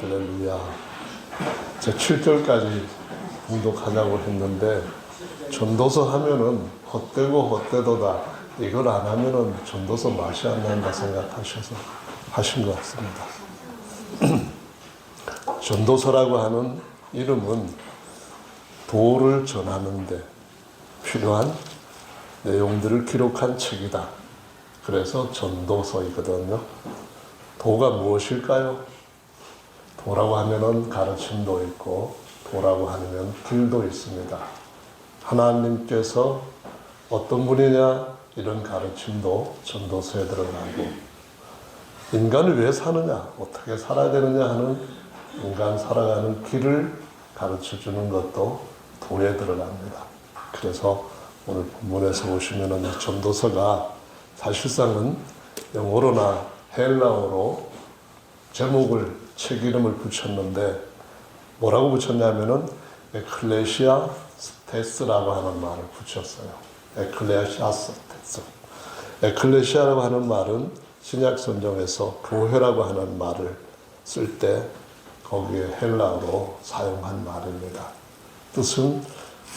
할렐루야. 제 7절까지 공독하자고 했는데 전도서 하면은 헛되고 헛되도다. 이걸 안 하면은 전도서 맛이 안 난다 생각하셔서 하신 것 같습니다. 전도서라고 하는 이름은 도를 전하는데 필요한 내용들을 기록한 책이다. 그래서 전도서이거든요. 도가 무엇일까요? 도라고 하면은 가르침도 있고 도라고 하면 길도 있습니다. 하나님께서 어떤 분이냐 이런 가르침도 전도서에 들어가고 인간을 왜 사느냐 어떻게 살아야 되느냐 하는 인간 살아가는 길을 가르쳐주는 것도 도에 들어갑니다. 그래서 오늘 본문에서 보시면은 이 전도서가 사실상은 영어로나 헬라어로 제목을 책 이름을 붙였는데 뭐라고 붙였냐면은 에클레시아 스테스라고 하는 말을 붙였어요. 에클레시아 스테스. 에클레시아라고 하는 말은 신약 성경에서 교회라고 하는 말을 쓸 때 거기에 헬라어로 사용한 말입니다. 뜻은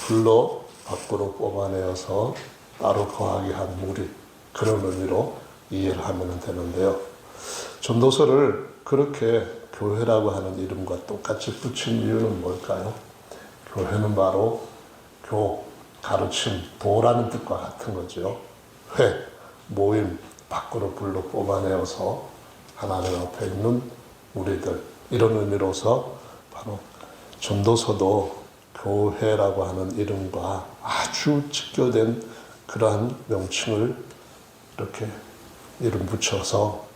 불러 밖으로 뽑아내어서 따로 거하게 한 무리 그런 의미로 이해를 하면 되는데요. 전도서를 그렇게 교회라고 하는 이름과 똑같이 붙인 이유는 뭘까요? 교회는 바로 가르침, 도라는 뜻과 같은 거죠. 모임, 밖으로 불러 뽑아내어서 하나님 앞에 있는 우리들 이런 의미로서 바로 전도서도 교회라고 하는 이름과 아주 직결된 그러한 명칭을 이렇게 이름 붙여서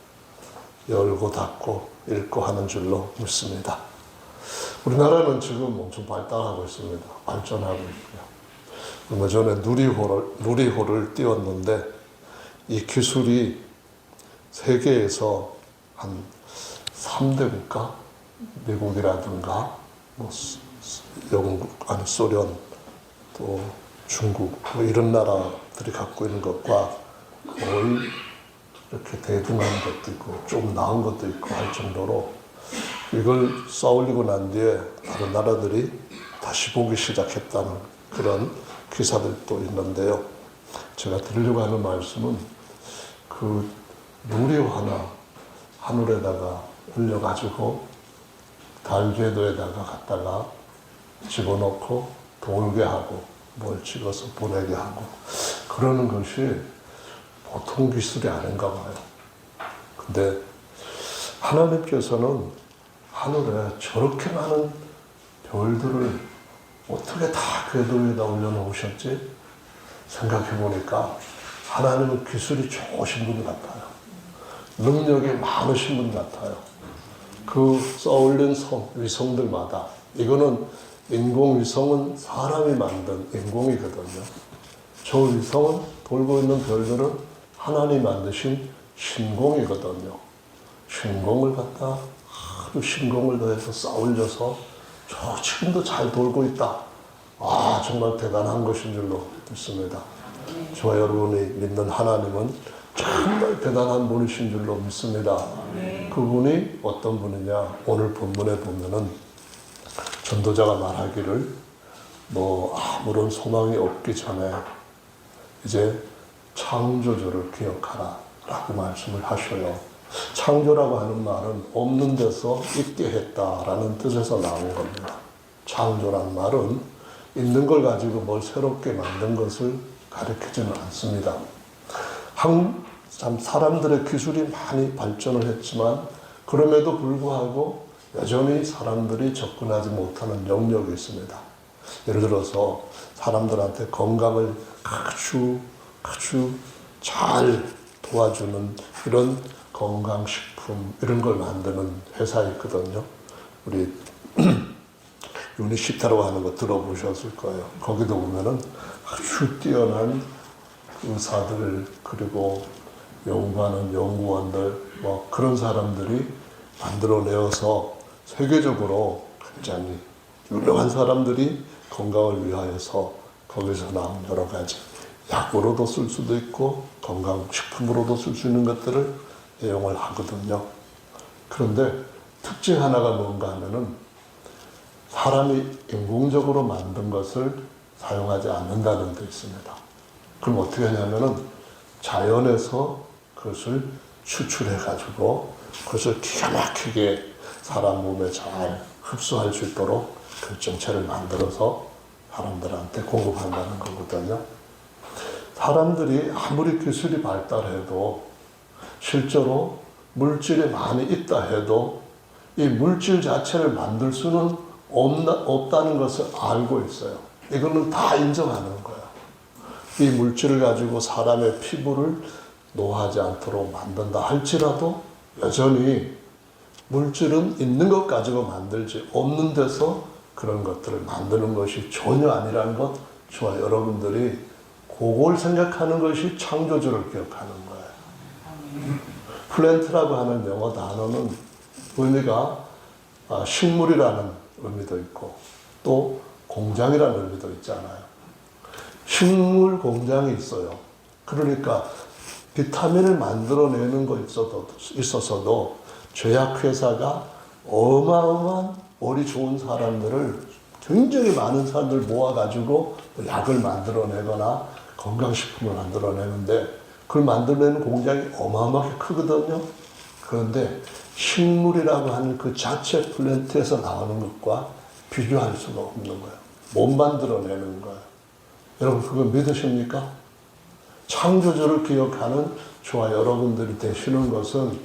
열고 닫고 읽고 하는 줄로 믿습니다. 우리나라는 지금 엄청 발달하고 있습니다. 발전하고 있고요. 얼마 전에 누리호를 띄웠는데 이 기술이 세계에서 한 3대 국가, 미국이라든가 뭐 영국, 아니 소련, 또 중국 뭐 이런 나라들이 갖고 있는 것과 거의 이렇게 대등한 것도 있고 좀 나은 것도 있고 할 정도로 이걸 쏘아올리고 난 뒤에 다른 나라들이 다시 보기 시작했다는 그런 기사들도 있는데요. 제가 드리려고 하는 말씀은 그 누리호 하나 하늘에다가 올려가지고 달 궤도에다가 갖다가 집어넣고 돌게 하고 뭘 찍어서 보내게 하고 그러는 것이 보통 기술이 아닌가 봐요. 근데 하나님께서는 하늘에 저렇게 많은 별들을 어떻게 다 궤도에다 올려놓으셨지? 생각해 보니까 하나님은 기술이 좋으신 분 같아요. 능력이 많으신 분 같아요. 그 쏘아올린 위성들마다 이거는 인공위성은 사람이 만든 인공이거든요. 저 위성은 돌고 있는 별들은 하나님 만드신 신공이거든요. 신공을 갖다 아주 신공을 더해서 쏘아올려서 저 지금도 잘 돌고 있다. 정말 대단한 것인 줄로 믿습니다. 저와 여러분이 믿는 하나님은 정말 대단한 분이신 줄로 믿습니다. 그분이 어떤 분이냐? 오늘 본문에 보면은 전도자가 말하기를 아무런 소망이 없기 전에 이제 창조주를 기억하라 라고 말씀을 하셔요. 창조라고 하는 말은 없는 데서 있게 했다라는 뜻에서 나온 겁니다. 창조란 말은 있는 걸 가지고 뭘 새롭게 만든 것을 가리키지는 않습니다. 참 사람들의 기술이 많이 발전을 했지만 그럼에도 불구하고 여전히 사람들이 접근하지 못하는 영역이 있습니다. 예를 들어서 사람들한테 건강을 아주 잘 도와주는 이런 건강식품 이런 걸 만드는 회사 있거든요. 우리 유니시타라고 하는 거 들어보셨을 거예요. 거기도 보면은 아주 뛰어난 의사들 그리고 연구하는 연구원들 그런 사람들이 만들어내어서 세계적으로 굉장히 유명한 사람들이 건강을 위하여서 거기서 나온 여러 가지 약으로도 쓸 수도 있고 건강식품으로도 쓸 수 있는 것들을 애용을 하거든요. 그런데 특징 하나가 뭔가 하면은 사람이 인공적으로 만든 것을 사용하지 않는다는 데 있습니다. 그럼 어떻게 하냐면은 자연에서 그것을 추출해 가지고 그것을 기가 막히게 사람 몸에 잘 흡수할 수 있도록 결정체를 만들어서 사람들한테 공급한다는 거거든요. 사람들이 아무리 기술이 발달해도 실제로 물질이 많이 있다 해도 이 물질 자체를 만들 수는 없다는 것을 알고 있어요. 이거는 다 인정하는 거예요. 이 물질을 가지고 사람의 피부를 노하지 않도록 만든다 할지라도 여전히 물질은 있는 것 가지고 만들지 없는 데서 그런 것들을 만드는 것이 전혀 아니라는 것, 저와 여러분들이 그걸 생각하는 것이 창조주를 기억하는 거예요. 플랜트라고 하는 영어 단어는 의미가 식물이라는 의미도 있고 또 공장이라는 의미도 있잖아요. 식물 공장이 있어요. 그러니까 비타민을 만들어내는 거 있어서도 제약회사가 어마어마한 머리 좋은 사람들을 굉장히 많은 사람들 모아가지고 약을 만들어내거나 건강식품을 만들어내는데 그걸 만들어내는 공장이 어마어마하게 크거든요. 그런데 식물이라고 하는 그 자체 플랜트에서 나오는 것과 비교할 수가 없는 거예요. 못 만들어내는 거예요. 여러분 그거 믿으십니까? 창조주를 기억하는 저와 여러분들이 되시는 것은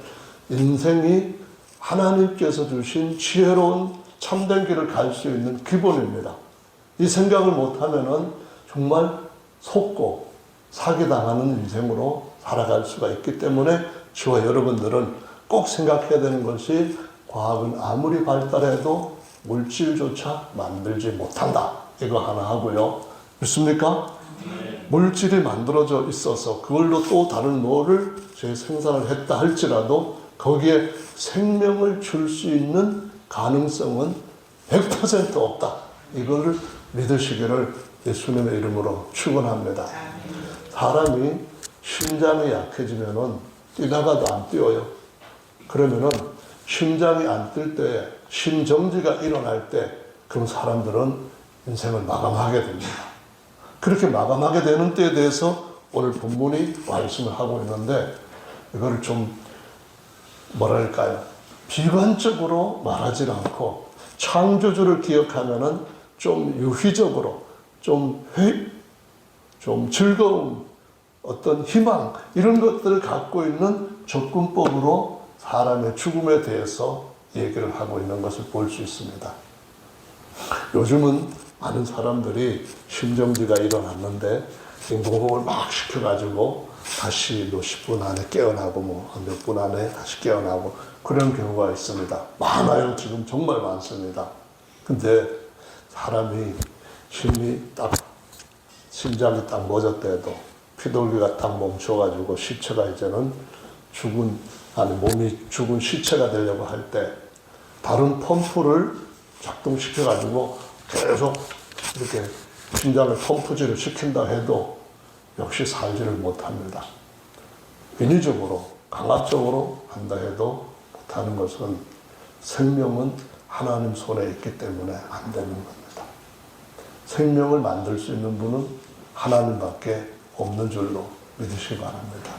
인생이 하나님께서 주신 지혜로운 참된 길을 갈 수 있는 기본입니다. 이 생각을 못하면은 정말 속고 사기당하는 인생으로 살아갈 수가 있기 때문에 저와 여러분들은 꼭 생각해야 되는 것이 과학은 아무리 발달해도 물질조차 만들지 못한다. 이거 하나 하고요. 믿습니까? 물질이 만들어져 있어서 그걸로 또 다른 뭐를 재생산을 했다 할지라도 거기에 생명을 줄 수 있는 가능성은 100% 없다. 이거를 믿으시기를 예수님의 이름으로 축원합니다. 사람이 심장이 약해지면은 뛰다가도 안 뛰어요. 그러면은 심장이 안 뛸 때, 심정지가 일어날 때, 그런 사람들은 인생을 마감하게 됩니다. 그렇게 마감하게 되는 때에 대해서 오늘 본문이 말씀을 하고 있는데, 이거를 좀 뭐랄까요? 비관적으로 말하지 않고 창조주를 기억하면은 좀 유희적으로, 좀 즐거움, 어떤 희망, 이런 것들을 갖고 있는 접근법으로 사람의 죽음에 대해서 얘기를 하고 있는 것을 볼 수 있습니다. 요즘은 많은 사람들이 심정지가 일어났는데 인공호흡을 막 시켜가지고 다시 몇십 분 안에 깨어나고 몇 분 안에 다시 깨어나고 그런 경우가 있습니다. 많아요. 지금 정말 많습니다. 근데 사람이 심장이 딱 멎었대도 피돌기가 딱 멈춰가지고 시체가 이제는 몸이 죽은 시체가 되려고 할 때 다른 펌프를 작동시켜가지고 계속 이렇게 심장을 펌프질을 시킨다 해도 역시 살지를 못합니다. 인위적으로, 강압적으로 한다 해도 못하는 것은 생명은 하나님 손에 있기 때문에 안 되는 겁니다. 생명을 만들 수 있는 분은 하나님밖에 없는 줄로 믿으시기 바랍니다.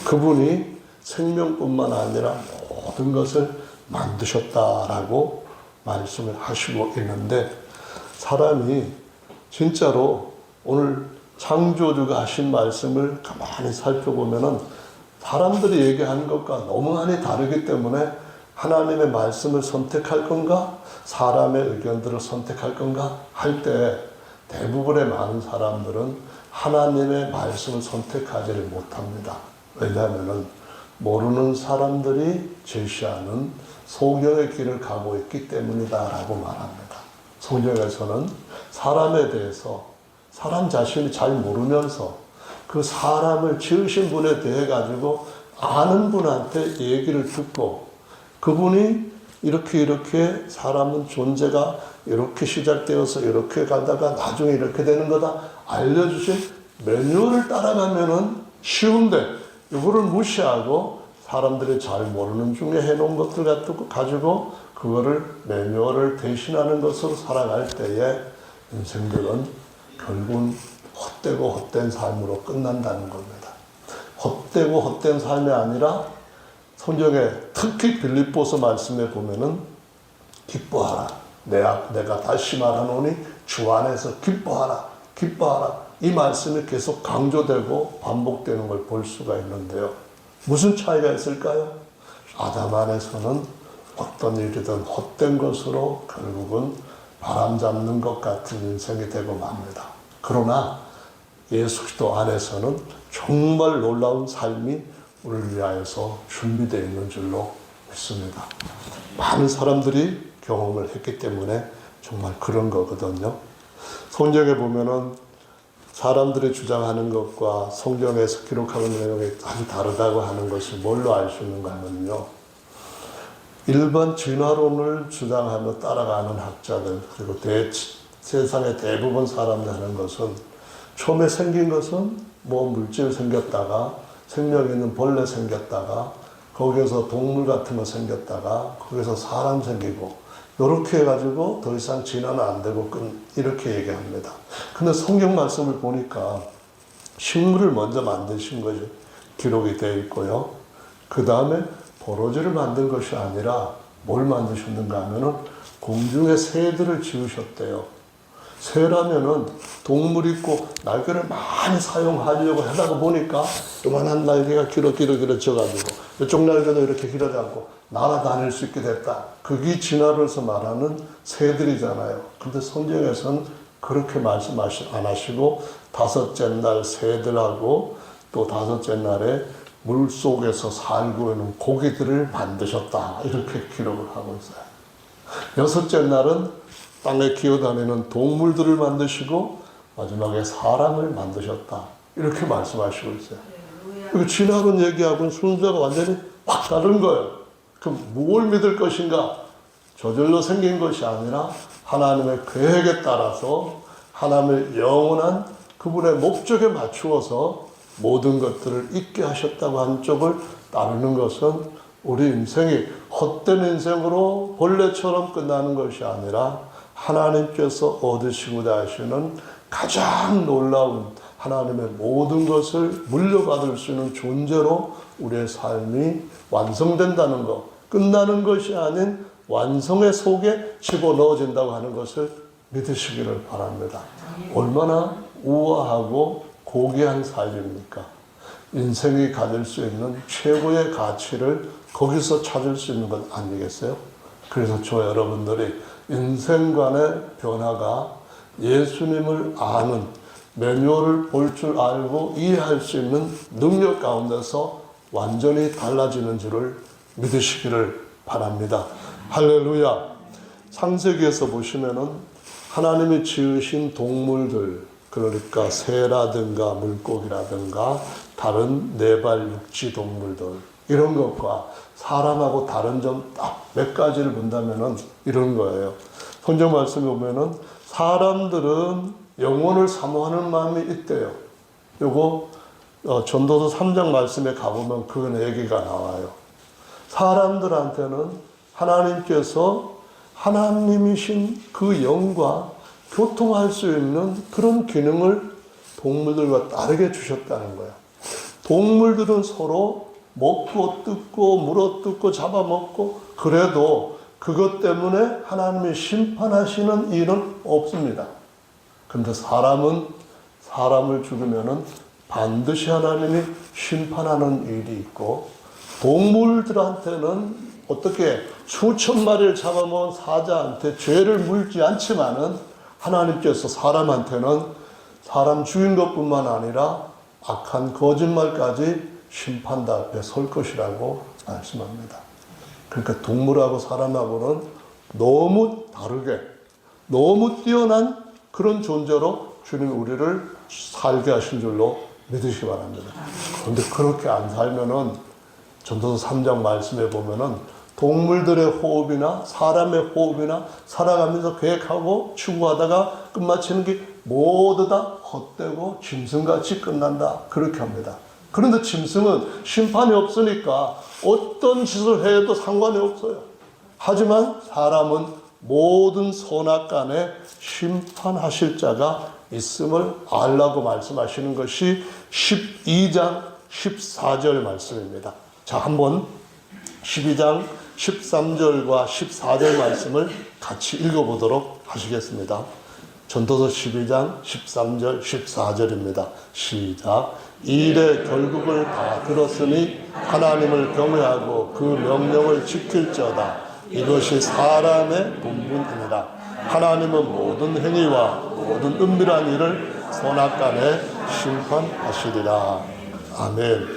그분이 생명뿐만 아니라 모든 것을 만드셨다라고 말씀을 하시고 있는데 사람이 진짜로 오늘 창조주가 하신 말씀을 가만히 살펴보면은 사람들이 얘기하는 것과 너무 많이 다르기 때문에 하나님의 말씀을 선택할 건가? 사람의 의견들을 선택할 건가? 할 때 대부분의 많은 사람들은 하나님의 말씀을 선택하지를 못합니다. 왜냐하면 모르는 사람들이 제시하는 소경의 길을 가고 있기 때문이다라고 말합니다. 성경에서는 사람에 대해서 사람 자신이 잘 모르면서 그 사람을 지으신 분에 대해 가지고 아는 분한테 얘기를 듣고 그분이 이렇게 사람은 존재가 이렇게 시작되어서 이렇게 가다가 나중에 이렇게 되는 거다 알려주신 매뉴얼을 따라가면은 쉬운데 이거를 무시하고 사람들이 잘 모르는 중에 해놓은 것들 가지고 그거를 매뉴얼을 대신하는 것으로 살아갈 때에 인생들은 결국은 헛되고 헛된 삶으로 끝난다는 겁니다. 헛되고 헛된 삶이 아니라 성경에 특히 빌립보서 말씀에 보면은 기뻐하라. 내가 다시 말하노니 주 안에서 기뻐하라. 기뻐하라. 이 말씀이 계속 강조되고 반복되는 걸 볼 수가 있는데요. 무슨 차이가 있을까요? 아담 안에서는 어떤 일이든 헛된 것으로 결국은 바람잡는 것 같은 인생이 되고 맙니다. 그러나 예수 그리스도 안에서는 정말 놀라운 삶이 우리를 위하여서 준비되어 있는 줄로 믿습니다. 많은 사람들이 경험을 했기 때문에 정말 그런 거거든요. 성경에 보면은 사람들이 주장하는 것과 성경에서 기록하는 내용이 아주 다르다고 하는 것을 뭘로 알 수 있는가 하면요. 일반 진화론을 주장하며 따라가는 학자들, 그리고 세상의 대부분 사람들 하는 것은 처음에 생긴 것은 뭐 물질 생겼다가 생명 있는 벌레 생겼다가 거기에서 동물 같은 거 생겼다가 거기서 사람 생기고 이렇게 해가지고 더 이상 진화는 안 되고 이렇게 얘기합니다. 근데 성경 말씀을 보니까 식물을 먼저 만드신 것이 기록이 되어 있고요. 그 다음에 버러지를 만든 것이 아니라 뭘 만드셨는가 하면은 공중의 새들을 지으셨대요. 새라면은 동물 있고 날개를 많이 사용하려고 하다가 보니까 요만한 날개가 길어져가지고 이쪽 날개도 이렇게 길어져가지고 날아다닐 수 있게 됐다. 그게 진화로서 말하는 새들이잖아요. 근데 성경에서는 그렇게 말씀 안 하시고 다섯째 날 새들하고 또 다섯째 날에 물 속에서 살고 있는 고기들을 만드셨다. 이렇게 기록을 하고 있어요. 여섯째 날은 땅에 기어다니는 동물들을 만드시고 마지막에 사람을 만드셨다. 이렇게 말씀하시고 있어요. 그 진화론 얘기하고는 순서가 완전히 확 다른 거예요. 그럼 뭘 믿을 것인가? 저절로 생긴 것이 아니라 하나님의 계획에 따라서 하나님의 영원한 그분의 목적에 맞추어서 모든 것들을 있게 하셨다고 한 쪽을 따르는 것은 우리 인생이 헛된 인생으로 벌레처럼 끝나는 것이 아니라 하나님께서 얻으시고자 하시는 가장 놀라운 하나님의 모든 것을 물려받을 수 있는 존재로 우리의 삶이 완성된다는 것, 끝나는 것이 아닌 완성의 속에 집어넣어진다고 하는 것을 믿으시기를 바랍니다. 얼마나 우아하고 고귀한 삶입니까? 인생이 가질 수 있는 최고의 가치를 거기서 찾을 수 있는 것 아니겠어요? 그래서 저 여러분들이 인생관의 변화가 예수님을 아는 매뉴얼을 볼 줄 알고 이해할 수 있는 능력 가운데서 완전히 달라지는 줄을 믿으시기를 바랍니다. 할렐루야. 창세기에서 보시면은 하나님이 지으신 동물들, 그러니까 새라든가 물고기라든가 다른 네발 육지 동물들, 이런 것과 사람하고 다른 점 딱 몇 가지를 본다면은 이런 거예요. 성경 말씀에 보면은 사람들은 영혼을 사모하는 마음이 있대요. 요거 전도서 3장 말씀에 가보면 그 얘기가 나와요. 사람들한테는 하나님께서 하나님이신 그 영과 교통할 수 있는 그런 기능을 동물들과 다르게 주셨다는 거야. 동물들은 서로 먹고 뜯고 물어뜯고 잡아먹고 그래도 그것 때문에 하나님이 심판하시는 일은 없습니다. 근데 사람은 사람을 죽이면은 반드시 하나님이 심판하는 일이 있고, 동물들한테는 어떻게 수천 마리를 잡아먹은 사자한테 죄를 물지 않지만은 하나님께서 사람한테는 사람 죽인 것뿐만 아니라 악한 거짓말까지 심판대 앞에 설 것이라고 말씀합니다. 그러니까 동물하고 사람하고는 너무 다르게, 너무 뛰어난 그런 존재로 주님이 우리를 살게 하신 줄로 믿으시기 바랍니다. 그런데 그렇게 안 살면은 전도서 3장 말씀에 보면은 동물들의 호흡이나 사람의 호흡이나 살아가면서 계획하고 추구하다가 끝마치는 게 모두 다 헛되고 짐승같이 끝난다. 그렇게 합니다. 그런데 짐승은 심판이 없으니까 어떤 짓을 해도 상관이 없어요. 하지만 사람은 모든 선악간에 심판하실 자가 있음을 알라고 말씀하시는 것이 12장 14절 말씀입니다. 자, 한번 12장 13절과 14절 말씀을 같이 읽어보도록 하시겠습니다. 전도서 12장 13절 14절입니다. 시작. 이 일의 결국을 다 들었으니 하나님을 경외하고 그 명령을 지킬지어다. 이것이 사람의 본분이니라. 하나님은 모든 행위와 모든 은밀한 일을 선악간에 심판하시리라. 아멘.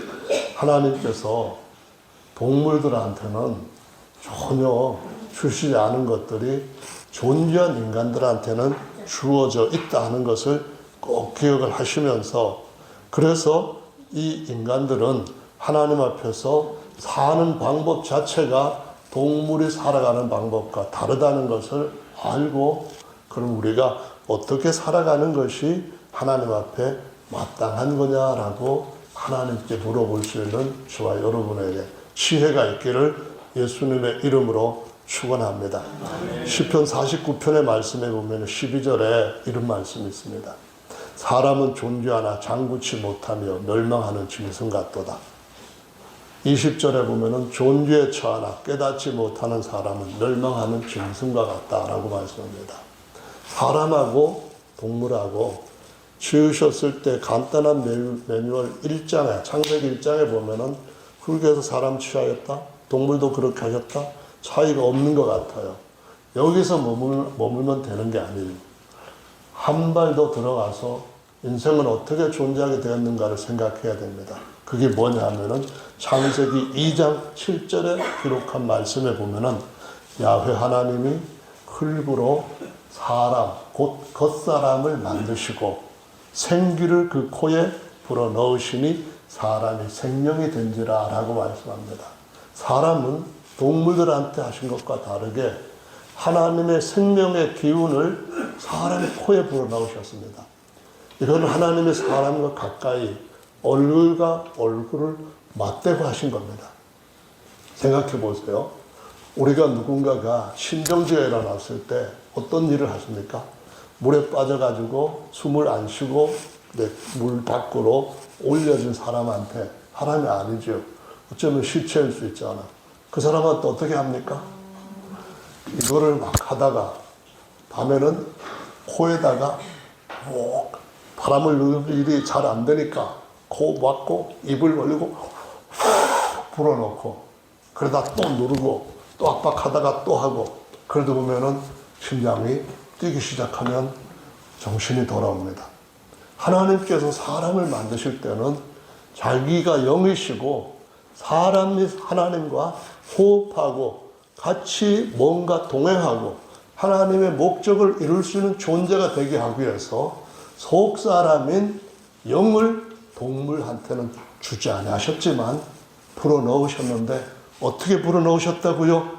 하나님께서 동물들한테는 전혀 주시지 않은 것들이 존귀한 인간들한테는 주어져 있다 하는 것을 꼭 기억을 하시면서, 그래서 이 인간들은 하나님 앞에서 사는 방법 자체가 동물이 살아가는 방법과 다르다는 것을 알고, 그럼 우리가 어떻게 살아가는 것이 하나님 앞에 마땅한 거냐라고 하나님께 물어볼 수 있는 저와 여러분에게 지혜가 있기를 예수님의 이름으로 축원합니다. 시편 49편의 말씀에 보면 12절에 이런 말씀이 있습니다. 사람은 존귀하나 장구치 못하며 멸망하는 짐승 같도다. 20절에 보면은 존귀에 처하나 깨닫지 못하는 사람은 멸망하는 짐승과 같다라고 말씀합니다. 사람하고 동물하고 지으셨을 때 간단한 매뉴얼 1장에, 창세기 1장에 보면은 흙에서 사람 취하였다, 동물도 그렇게 하셨다, 차이가 없는 것 같아요. 여기서 머물면 되는 게 아니에요. 한 발 더 들어가서 인생은 어떻게 존재하게 되었는가를 생각해야 됩니다. 그게 뭐냐 하면은 창세기 2장 7절에 기록한 말씀에 보면은 야훼 하나님이 흙으로 사람, 곧 겉사람을 만드시고 생기를 그 코에 불어 넣으시니 사람이 생명이 된지라 라고 말씀합니다. 사람은 동물들한테 하신 것과 다르게 하나님의 생명의 기운을 사람 코에 불어 넣으셨습니다. 이건 하나님의 사람과 가까이 얼굴과 얼굴을 맞대고 하신 겁니다. 생각해 보세요. 우리가 누군가가 신경지가 일어났을 때 어떤 일을 하십니까? 물에 빠져가지고 숨을 안 쉬고 물 밖으로 올려진 사람한테 사람이 아니죠. 어쩌면 시체일 수 있잖아. 그 사람한테 어떻게 합니까? 이거를 막 하다가 밤에는 코에다가 바람을 넣는 일이 잘 안 되니까 코 막고 입을 벌리고 불어넣고 그러다 또 누르고 또 압박하다가 또 하고, 그러다 보면은 심장이 뛰기 시작하면 정신이 돌아옵니다. 하나님께서 사람을 만드실 때는 자기가 영이시고 사람이 하나님과 호흡하고 같이 뭔가 동행하고 하나님의 목적을 이룰 수 있는 존재가 되게 하기 위해서 속사람인 영을 동물한테는 주지 않으셨지만 불어넣으셨는데, 어떻게 불어넣으셨다고요?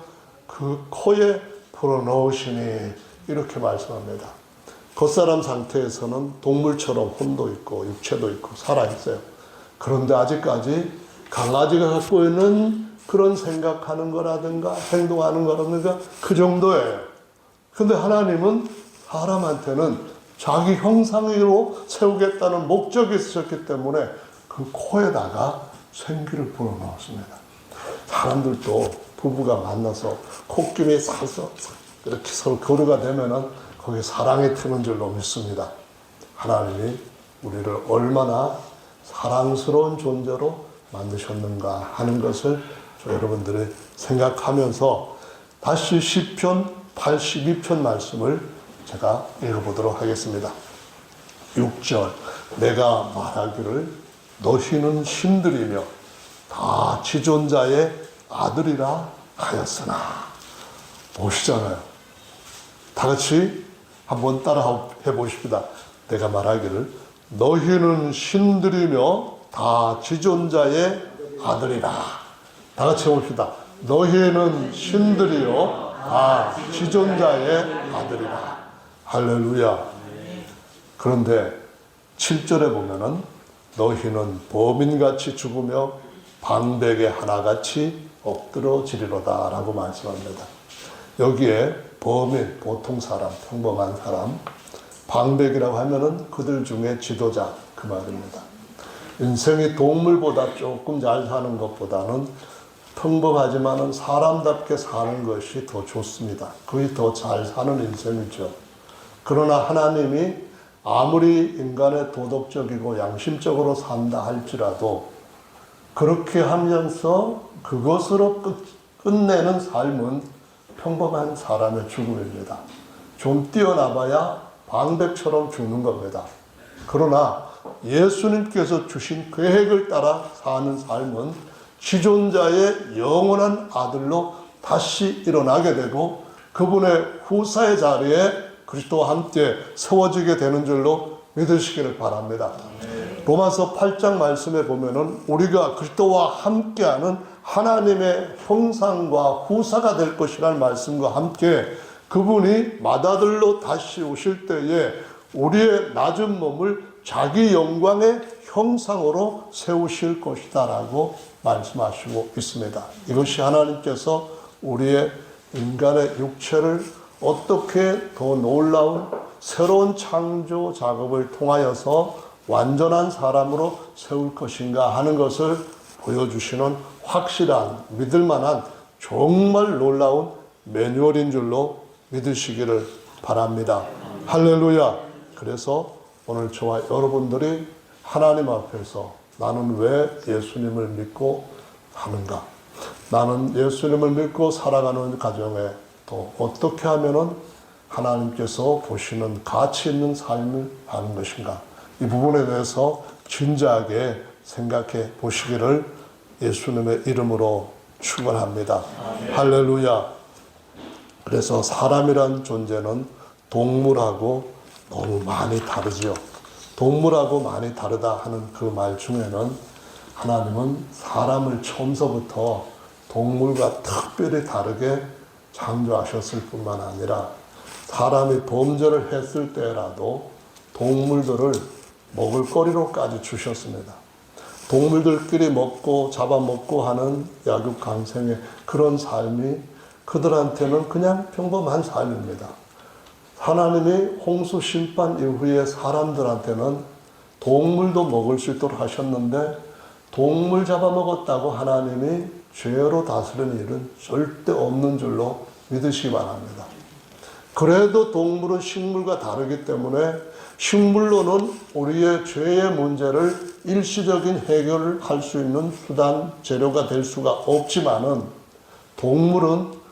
그 코에 불어넣으시니 이렇게 말씀합니다. 겉사람 상태에서는 동물처럼 혼도 있고 육체도 있고 살아있어요. 그런데 아직까지 강아지가 갖고 있는 그런 생각하는 거라든가 행동하는 거라든가 그 정도예요. 근데 하나님은 사람한테는 자기 형상으로 세우겠다는 목적이 있으셨기 때문에 그 코에다가 생기를 불어넣었습니다. 사람들도 부부가 만나서 콧김이 싸서 이렇게 서로 교류가 되면은 거기에 사랑이 트는 줄로 믿습니다. 하나님이 우리를 얼마나 사랑스러운 존재로 만드셨는가 하는 것을 여러분들이 생각하면서 다시 시편 82편 말씀을 제가 읽어보도록 하겠습니다. 6절, 내가 말하기를 너희는 신들이며 다 지존자의 아들이라 하였으나. 보시잖아요. 다 같이 한번 따라 해보십시다. 내가 말하기를 너희는 신들이며 다 지존자의 아들이라. 다 같이 해봅시다. 너희는 신들이요 다 지존자의 아들이라. 할렐루야. 그런데 7절에 보면은 너희는 범인같이 죽으며 방백의 하나같이 엎드러지리로다 라고 말씀합니다. 여기에 범인, 보통 사람, 평범한 사람, 방백이라고 하면은 그들 중에 지도자 그 말입니다. 인생이 동물보다 조금 잘 사는 것보다는 평범하지만은 사람답게 사는 것이 더 좋습니다. 그게 더 잘 사는 인생이죠. 그러나 하나님이 아무리 인간의 도덕적이고 양심적으로 산다 할지라도 그렇게 하면서 그것으로 끝내는 삶은 평범한 사람의 죽음입니다. 좀 뛰어나봐야 방백처럼 죽는 겁니다. 그러나 예수님께서 주신 계획을 따라 사는 삶은 지존자의 영원한 아들로 다시 일어나게 되고 그분의 후사의 자리에 그리스도와 함께 세워지게 되는 줄로 믿으시기를 바랍니다. 로마서 8장 말씀에 보면은 우리가 그리스도와 함께하는 하나님의 형상과 후사가 될 것이라는 말씀과 함께 그분이 맏아들로 다시 오실 때에 우리의 낮은 몸을 자기 영광의 형상으로 세우실 것이다 라고 말씀하시고 있습니다. 이것이 하나님께서 우리의 인간의 육체를 어떻게 더 놀라운 새로운 창조 작업을 통하여서 완전한 사람으로 세울 것인가 하는 것을 보여주시는 확실한 믿을만한 정말 놀라운 매뉴얼인 줄로 믿으시기를 바랍니다. 할렐루야. 그래서 오늘 저와 여러분들이 하나님 앞에서 나는 왜 예수님을 믿고 하는가? 나는 예수님을 믿고 살아가는 가정에 또 어떻게 하면은 하나님께서 보시는 가치 있는 삶을 하는 것인가? 이 부분에 대해서 진지하게 생각해 보시기를 예수님의 이름으로 축원합니다. 할렐루야. 그래서 사람이란 존재는 동물하고 너무 많이 다르지요. 동물하고 많이 다르다 하는 그 말 중에는 하나님은 사람을 처음서부터 동물과 특별히 다르게 창조하셨을 뿐만 아니라 사람이 범죄를 했을 때라도 동물들을 먹을거리로까지 주셨습니다. 동물들끼리 먹고 잡아먹고 하는 약육강생의 그런 삶이 그들한테는 그냥 평범한 삶입니다. 하나님이 홍수 심판 이후에 사람들한테는 동물도 먹을 수 있도록 하셨는데 동물 잡아먹었다고 하나님이 죄로 다스리는 일은 절대 없는 줄로 믿으시기 바랍니다. 그래도 동물은 식물과 다르기 때문에 식물로는 우리의 죄의 문제를 일시적인 해결을 할 수 있는 수단, 재료가 될 수가 없지만은 동물은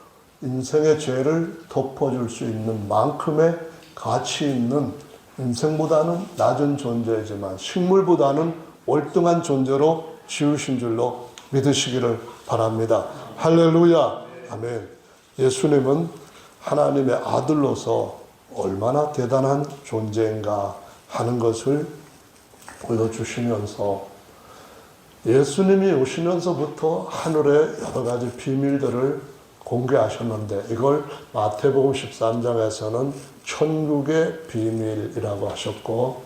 인생의 죄를 덮어줄 수 있는 만큼의 가치 있는 인생보다는 낮은 존재이지만 식물보다는 월등한 존재로 지으신 줄로 믿으시기를 바랍니다. 할렐루야. 아멘. 예수님은 하나님의 아들로서 얼마나 대단한 존재인가 하는 것을 보여주시면서 예수님이 오시면서부터 하늘의 여러 가지 비밀들을 공개하셨는데 이걸 마태복음 13장에서는 천국의 비밀이라고 하셨고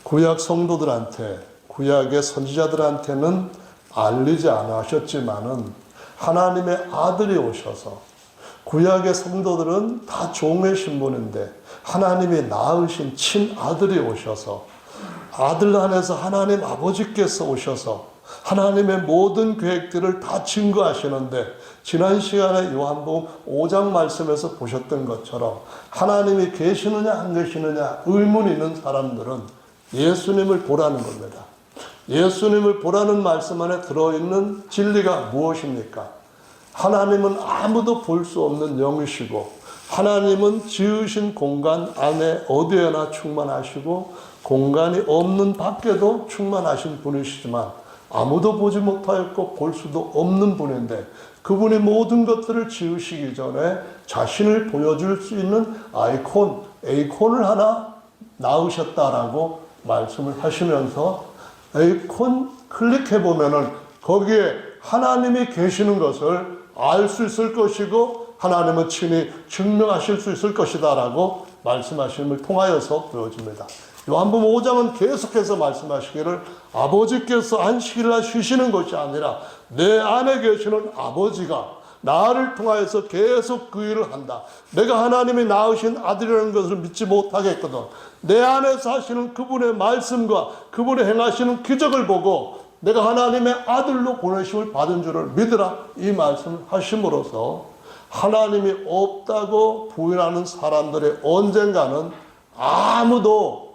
구약 성도들한테 구약의 선지자들한테는 알리지 않으셨지만은 하나님의 아들이 오셔서 구약의 성도들은 다 종의 신분인데 하나님이 낳으신 친아들이 오셔서 아들 안에서 하나님 아버지께서 오셔서 하나님의 모든 계획들을 다 증거하시는데 지난 시간에 요한복음 5장 말씀에서 보셨던 것처럼 하나님이 계시느냐 안 계시느냐 의문이 있는 사람들은 예수님을 보라는 겁니다. 예수님을 보라는 말씀 안에 들어있는 진리가 무엇입니까? 하나님은 아무도 볼 수 없는 영이시고 하나님은 지으신 공간 안에 어디에나 충만하시고 공간이 없는 밖에도 충만하신 분이시지만 아무도 보지 못하였고 볼 수도 없는 분인데 그분이 모든 것들을 지으시기 전에 자신을 보여줄 수 있는 아이콘, 에이콘을 하나 낳으셨다라고 말씀을 하시면서 에이콘 클릭해보면은 거기에 하나님이 계시는 것을 알 수 있을 것이고 하나님은 친히 증명하실 수 있을 것이다 라고 말씀하심을 통하여서 보여줍니다. 요한복음 5장은 계속해서 말씀하시기를 아버지께서 안식일날 쉬시는 것이 아니라 내 안에 계시는 아버지가 나를 통하여서 계속 그 일을 한다. 내가 하나님이 낳으신 아들이라는 것을 믿지 못하겠거든. 내 안에 사시는 그분의 말씀과 그분의 행하시는 기적을 보고 내가 하나님의 아들로 보내심을 받은 줄을 믿으라. 이 말씀을 하심으로써 하나님이 없다고 부인하는 사람들의 언젠가는 아무도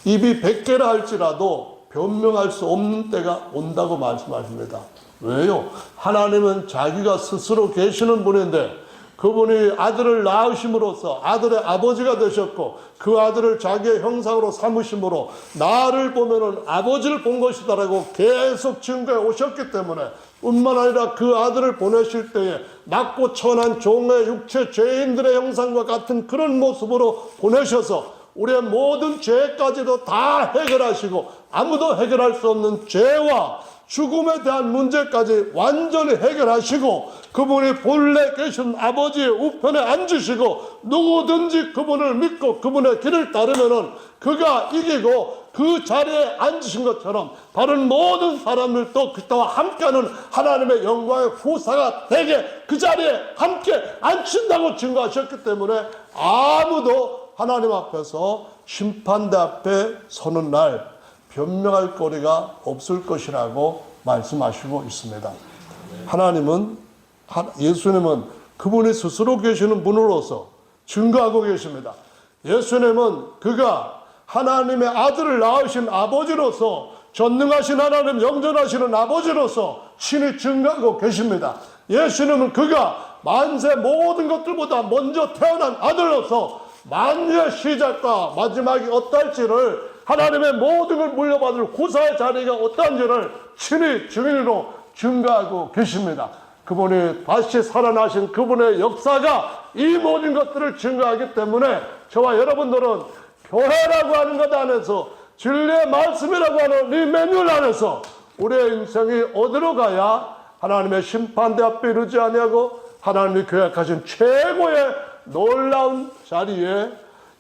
입이 100개라 할지라도 변명할 수 없는 때가 온다고 말씀하십니다. 왜요? 하나님은 자기가 스스로 계시는 분인데 그분이 아들을 낳으심으로써 아들의 아버지가 되셨고 그 아들을 자기의 형상으로 삼으심으로 나를 보면은 아버지를 본 것이다라고 계속 증거해 오셨기 때문에 뿐만 아니라 그 아들을 보내실 때에 낮고 천한 종의 육체 죄인들의 형상과 같은 그런 모습으로 보내셔서 우리의 모든 죄까지도 다 해결하시고 아무도 해결할 수 없는 죄와 죽음에 대한 문제까지 완전히 해결하시고 그분이 본래 계신 아버지의 우편에 앉으시고 누구든지 그분을 믿고 그분의 길을 따르면은 그가 이기고 그 자리에 앉으신 것처럼 다른 모든 사람들도 그때와 함께하는 하나님의 영광의 후사가 되게 그 자리에 함께 앉힌다고 증거하셨기 때문에 아무도 하나님 앞에서 심판대 앞에 서는 날 변명할 거리가 없을 것이라고 말씀하시고 있습니다. 예수님은 그분이 스스로 계시는 분으로서 증거하고 계십니다. 예수님은 그가 하나님의 아들을 낳으신 아버지로서 전능하신 하나님 영존하시는 아버지로서 친히 증거하고 계십니다. 예수님은 그가 만세 모든 것들보다 먼저 태어난 아들로서 만유의 시작과 마지막이 어떨지를 하나님의 모든 걸 물려받을 구사의 자리가 어떠한지를 친히 증인으로 증거하고 계십니다. 그분이 다시 살아나신 그분의 역사가 이 모든 것들을 증거하기 때문에 저와 여러분들은 교회라고 하는 것 안에서 진리의 말씀이라고 하는 이 매뉴얼 안에서 우리의 인생이 어디로 가야 하나님의 심판대 앞에 이르지 아니하고 하나님이 계획하신 최고의 놀라운 자리에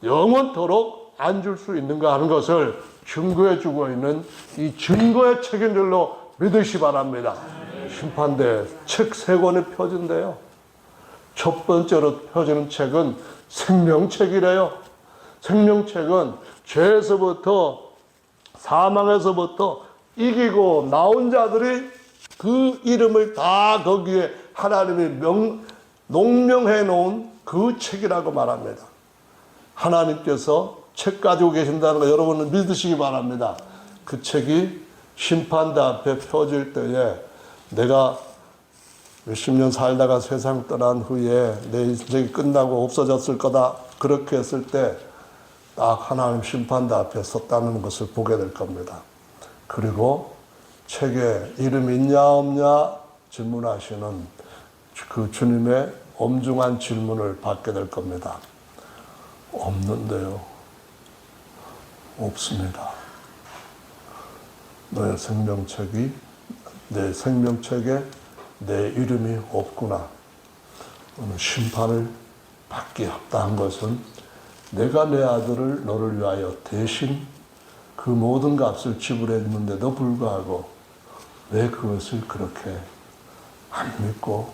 영원토록 앉을 수 있는가 하는 것을 증거해 주고 있는 이 증거의 책인 줄로 믿으시 바랍니다. 심판대 책 3권이 펴진대요. 첫 번째로 펴지는 책은 생명책이래요. 생명책은 죄에서부터 사망에서부터 이기고 나온 자들이 그 이름을 다 거기에 하나님이 농명해 놓은 그 책이라고 말합니다. 하나님께서 책 가지고 계신다는 거 여러분은 믿으시기 바랍니다. 그 책이 심판대 앞에 펴질 때에 내가 몇십 년 살다가 세상 떠난 후에 내 인생이 끝나고 없어졌을 거다 그렇게 했을 때 딱 하나님 심판대 앞에 섰다는 것을 보게 될 겁니다. 그리고 책에 이름이 있냐 없냐 질문하시는 그 주님의 엄중한 질문을 받게 될 겁니다. 없는데요. 없습니다. 너의 생명책에 내 이름이 없구나. 오늘 심판을 받기 합당한 것은 내가 내 아들을 너를 위하여 대신 그 모든 값을 지불했는데도 불구하고 왜 그것을 그렇게 안 믿고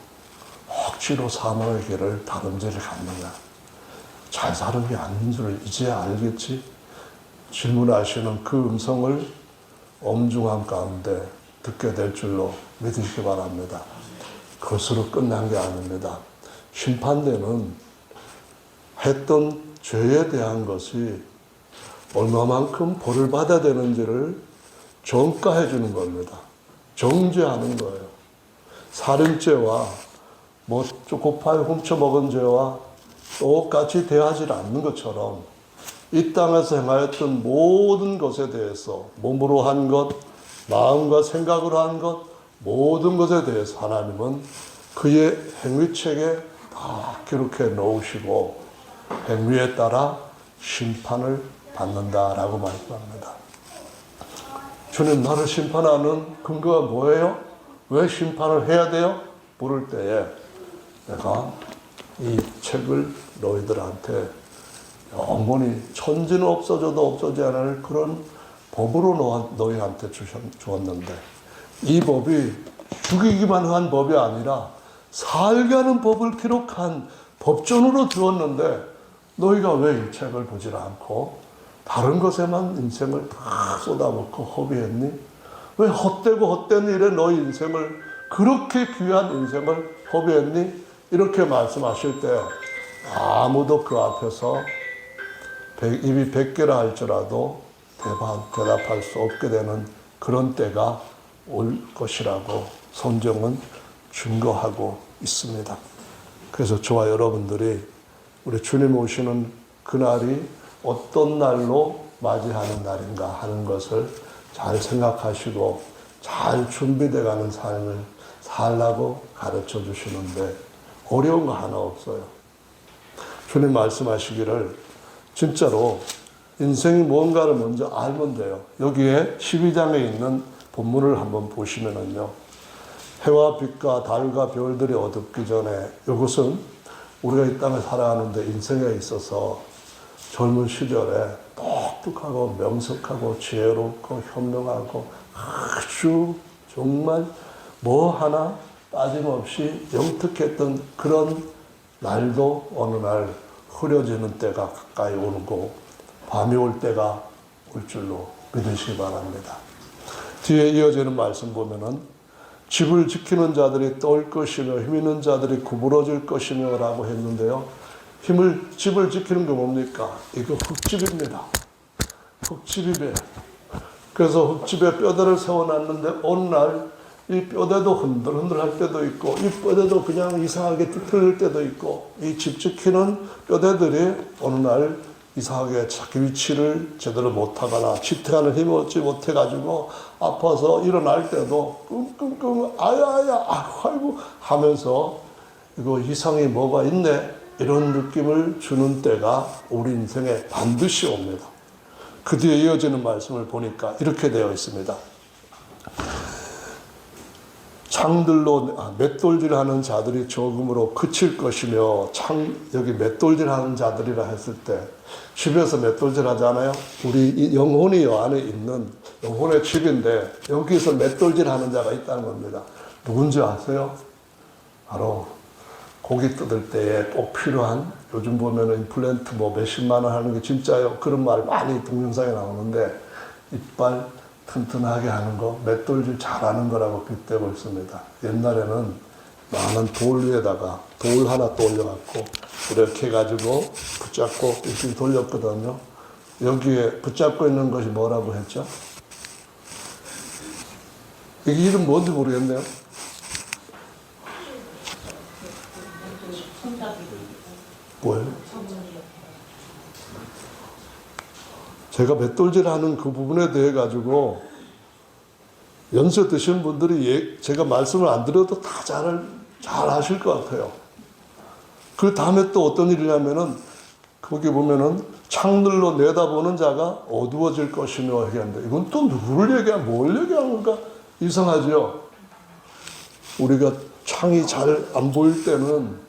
억지로 사망의 길을 다른 죄를 갔느냐. 잘 사는 게 아닌 줄 이제야 알겠지? 질문하시는 그 음성을 엄중함 가운데 듣게 될 줄로 믿으시기 바랍니다. 그것으로 끝난 게 아닙니다. 심판대는 했던 죄에 대한 것이 얼마만큼 벌을 받아야 되는지를 정가해 주는 겁니다. 정죄하는 거예요. 살인죄와 초코파이 훔쳐먹은 죄와 똑같이 대하지 않는 것처럼 이 땅에서 행하였던 모든 것에 대해서 몸으로 한 것, 마음과 생각으로 한 것, 모든 것에 대해서 하나님은 그의 행위책에 다 기록해 놓으시고 행위에 따라 심판을 받는다라고 말씀합니다. 주님 나를 심판하는 근거가 뭐예요? 왜 심판을 해야 돼요? 물을 때에 내가 이 책을 너희들한테 영원히 천지는 없어져도 없어지지 않을 그런 법으로 너희한테 주었는데, 이 법이 죽이기만 한 법이 아니라 살게 하는 법을 기록한 법전으로 주었는데, 너희가 왜 이 책을 보지 않고 다른 것에만 인생을 다 쏟아붓고 허비했니? 왜 헛되고 헛된 일에 너희 인생을, 그렇게 귀한 인생을 허비했니? 이렇게 말씀하실 때 아무도 그 앞에서 입이 100개라 할지라도 대답할 수 없게 되는 그런 때가 올 것이라고 성경은 증거하고 있습니다. 그래서 저와 여러분들이 우리 주님 오시는 그날이 어떤 날로 맞이하는 날인가 하는 것을 잘 생각하시고 잘 준비되어 가는 삶을 살라고 가르쳐 주시는데 어려운 거 하나 없어요. 주님 말씀하시기를 진짜로 인생이 뭔가를 먼저 알면 돼요. 여기에 12장에 있는 본문을 한번 보시면은요, 해와 빛과 달과 별들이 어둡기 전에, 이것은 우리가 이 땅에 살아가는데 인생에 있어서 젊은 시절에 똑똑하고 명석하고 지혜롭고 현명하고 아주 정말 뭐 하나 빠짐없이 영특했던 그런 날도 어느 날 흐려지는 때가 가까이 오고 밤이 올 때가 올 줄로 믿으시기 바랍니다. 뒤에 이어지는 말씀 보면은 집을 지키는 자들이 떨 것이며 힘 있는 자들이 구부러질 것이며 라고 했는데요. 집을 지키는 게 뭡니까? 이거 흙집입니다. 흙집이에요. 그래서 흙집에 뼈대를 세워놨는데 어느 날 이 뼈대도 흔들흔들 할 때도 있고, 이 뼈대도 그냥 이상하게 뒤틀릴 때도 있고, 이 집 지키는 뼈대들이 어느 날 이상하게 자기 위치를 제대로 못하거나 지탱하는 힘을 얻지 못해가지고 아파서 일어날 때도 끙끙끙 아야야 아이고 하면서 이거 이상이 뭐가 있네, 이런 느낌을 주는 때가 우리 인생에 반드시 옵니다. 그 뒤에 이어지는 말씀을 보니까 이렇게 되어 있습니다. 창들로 맷돌질하는 자들이 적음으로 그칠 것이며, 여기 맷돌질하는 자들이라 했을 때 집에서 맷돌질 하잖아요. 우리 영혼이 안에 있는 영혼의 집인데 여기서 맷돌질하는 자가 있다는 겁니다. 누군지 아세요? 바로 고기 뜯을 때에 꼭 필요한, 요즘 보면은 임플란트 뭐 몇십만 원 하는 게 진짜요, 그런 말 많이 동영상에 나오는데, 이빨 튼튼하게 하는 거, 맷돌질 잘하는 거라고 빗대고 있습니다. 옛날에는 많은 돌 위에다가 돌 하나 또 올려갖고 이렇게 해가지고 붙잡고 이렇게 돌렸거든요. 여기에 붙잡고 있는 것이 뭐라고 했죠? 이게 이름 뭔지 모르겠네요. 뭐예요? 제가 맷돌질하는 그 부분에 대해 가지고 연세 드신 분들이 제가 말씀을 안 드려도 다 잘 하실 것 같아요. 그 다음에 또 어떤 일이냐면은 거기 보면은 창들로 내다보는 자가 어두워질 것이며 얘기하는데, 이건 또 누구를 얘기하는, 뭘 얘기하는 건가 이상하죠. 우리가 창이 잘 안 보일 때는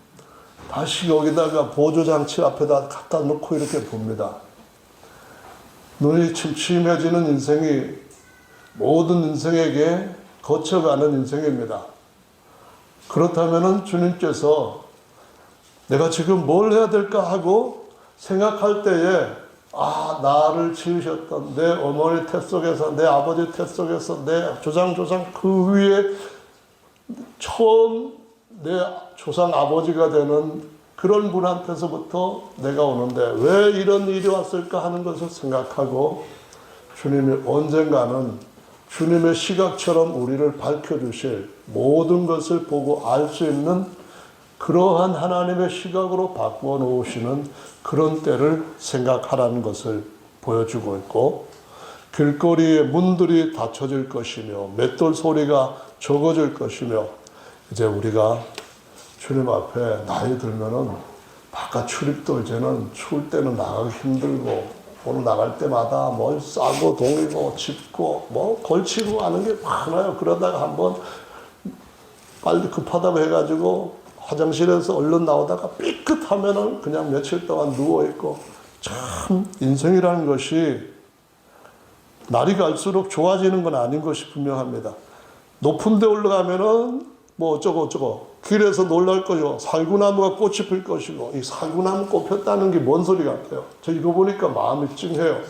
다시 여기다가 보조장치 앞에다 갖다 놓고 이렇게 봅니다. 눈이 침침해지는 인생이 모든 인생에게 거쳐가는 인생입니다. 그렇다면 주님께서 내가 지금 뭘 해야 될까 하고 생각할 때에, 나를 지으셨던 내 어머니 태 속에서, 내 아버지 태 속에서, 내 조상 그 위에 처음 내 조상 아버지가 되는 그런 분한테서부터 내가 오는데 왜 이런 일이 왔을까 하는 것을 생각하고, 주님이 언젠가는 주님의 시각처럼 우리를 밝혀주실, 모든 것을 보고 알 수 있는 그러한 하나님의 시각으로 바꾸어 놓으시는 그런 때를 생각하라는 것을 보여주고 있고, 길거리의 문들이 닫혀질 것이며 맷돌 소리가 적어질 것이며, 이제 우리가 주님 앞에 나이 들면은 바깥 출입도 이제는 추울 때는 나가기 힘들고, 오늘 나갈 때마다 뭘 싸고 동이고 짚고 뭐 걸치고 하는 게 많아요. 그러다가 한번 빨리 급하다고 해가지고 화장실에서 얼른 나오다가 삐끗하면은 그냥 며칠 동안 누워있고, 참 인생이라는 것이 날이 갈수록 좋아지는 건 아닌 것이 분명합니다. 높은 데 올라가면은 뭐 어쩌고 길에서 놀랄 것이고 살구나무가 꽃이 필 것이고, 이 살구나무 꽃 폈다는 게 뭔 소리 같아요. 저 이거 보니까 마음이 찡해요.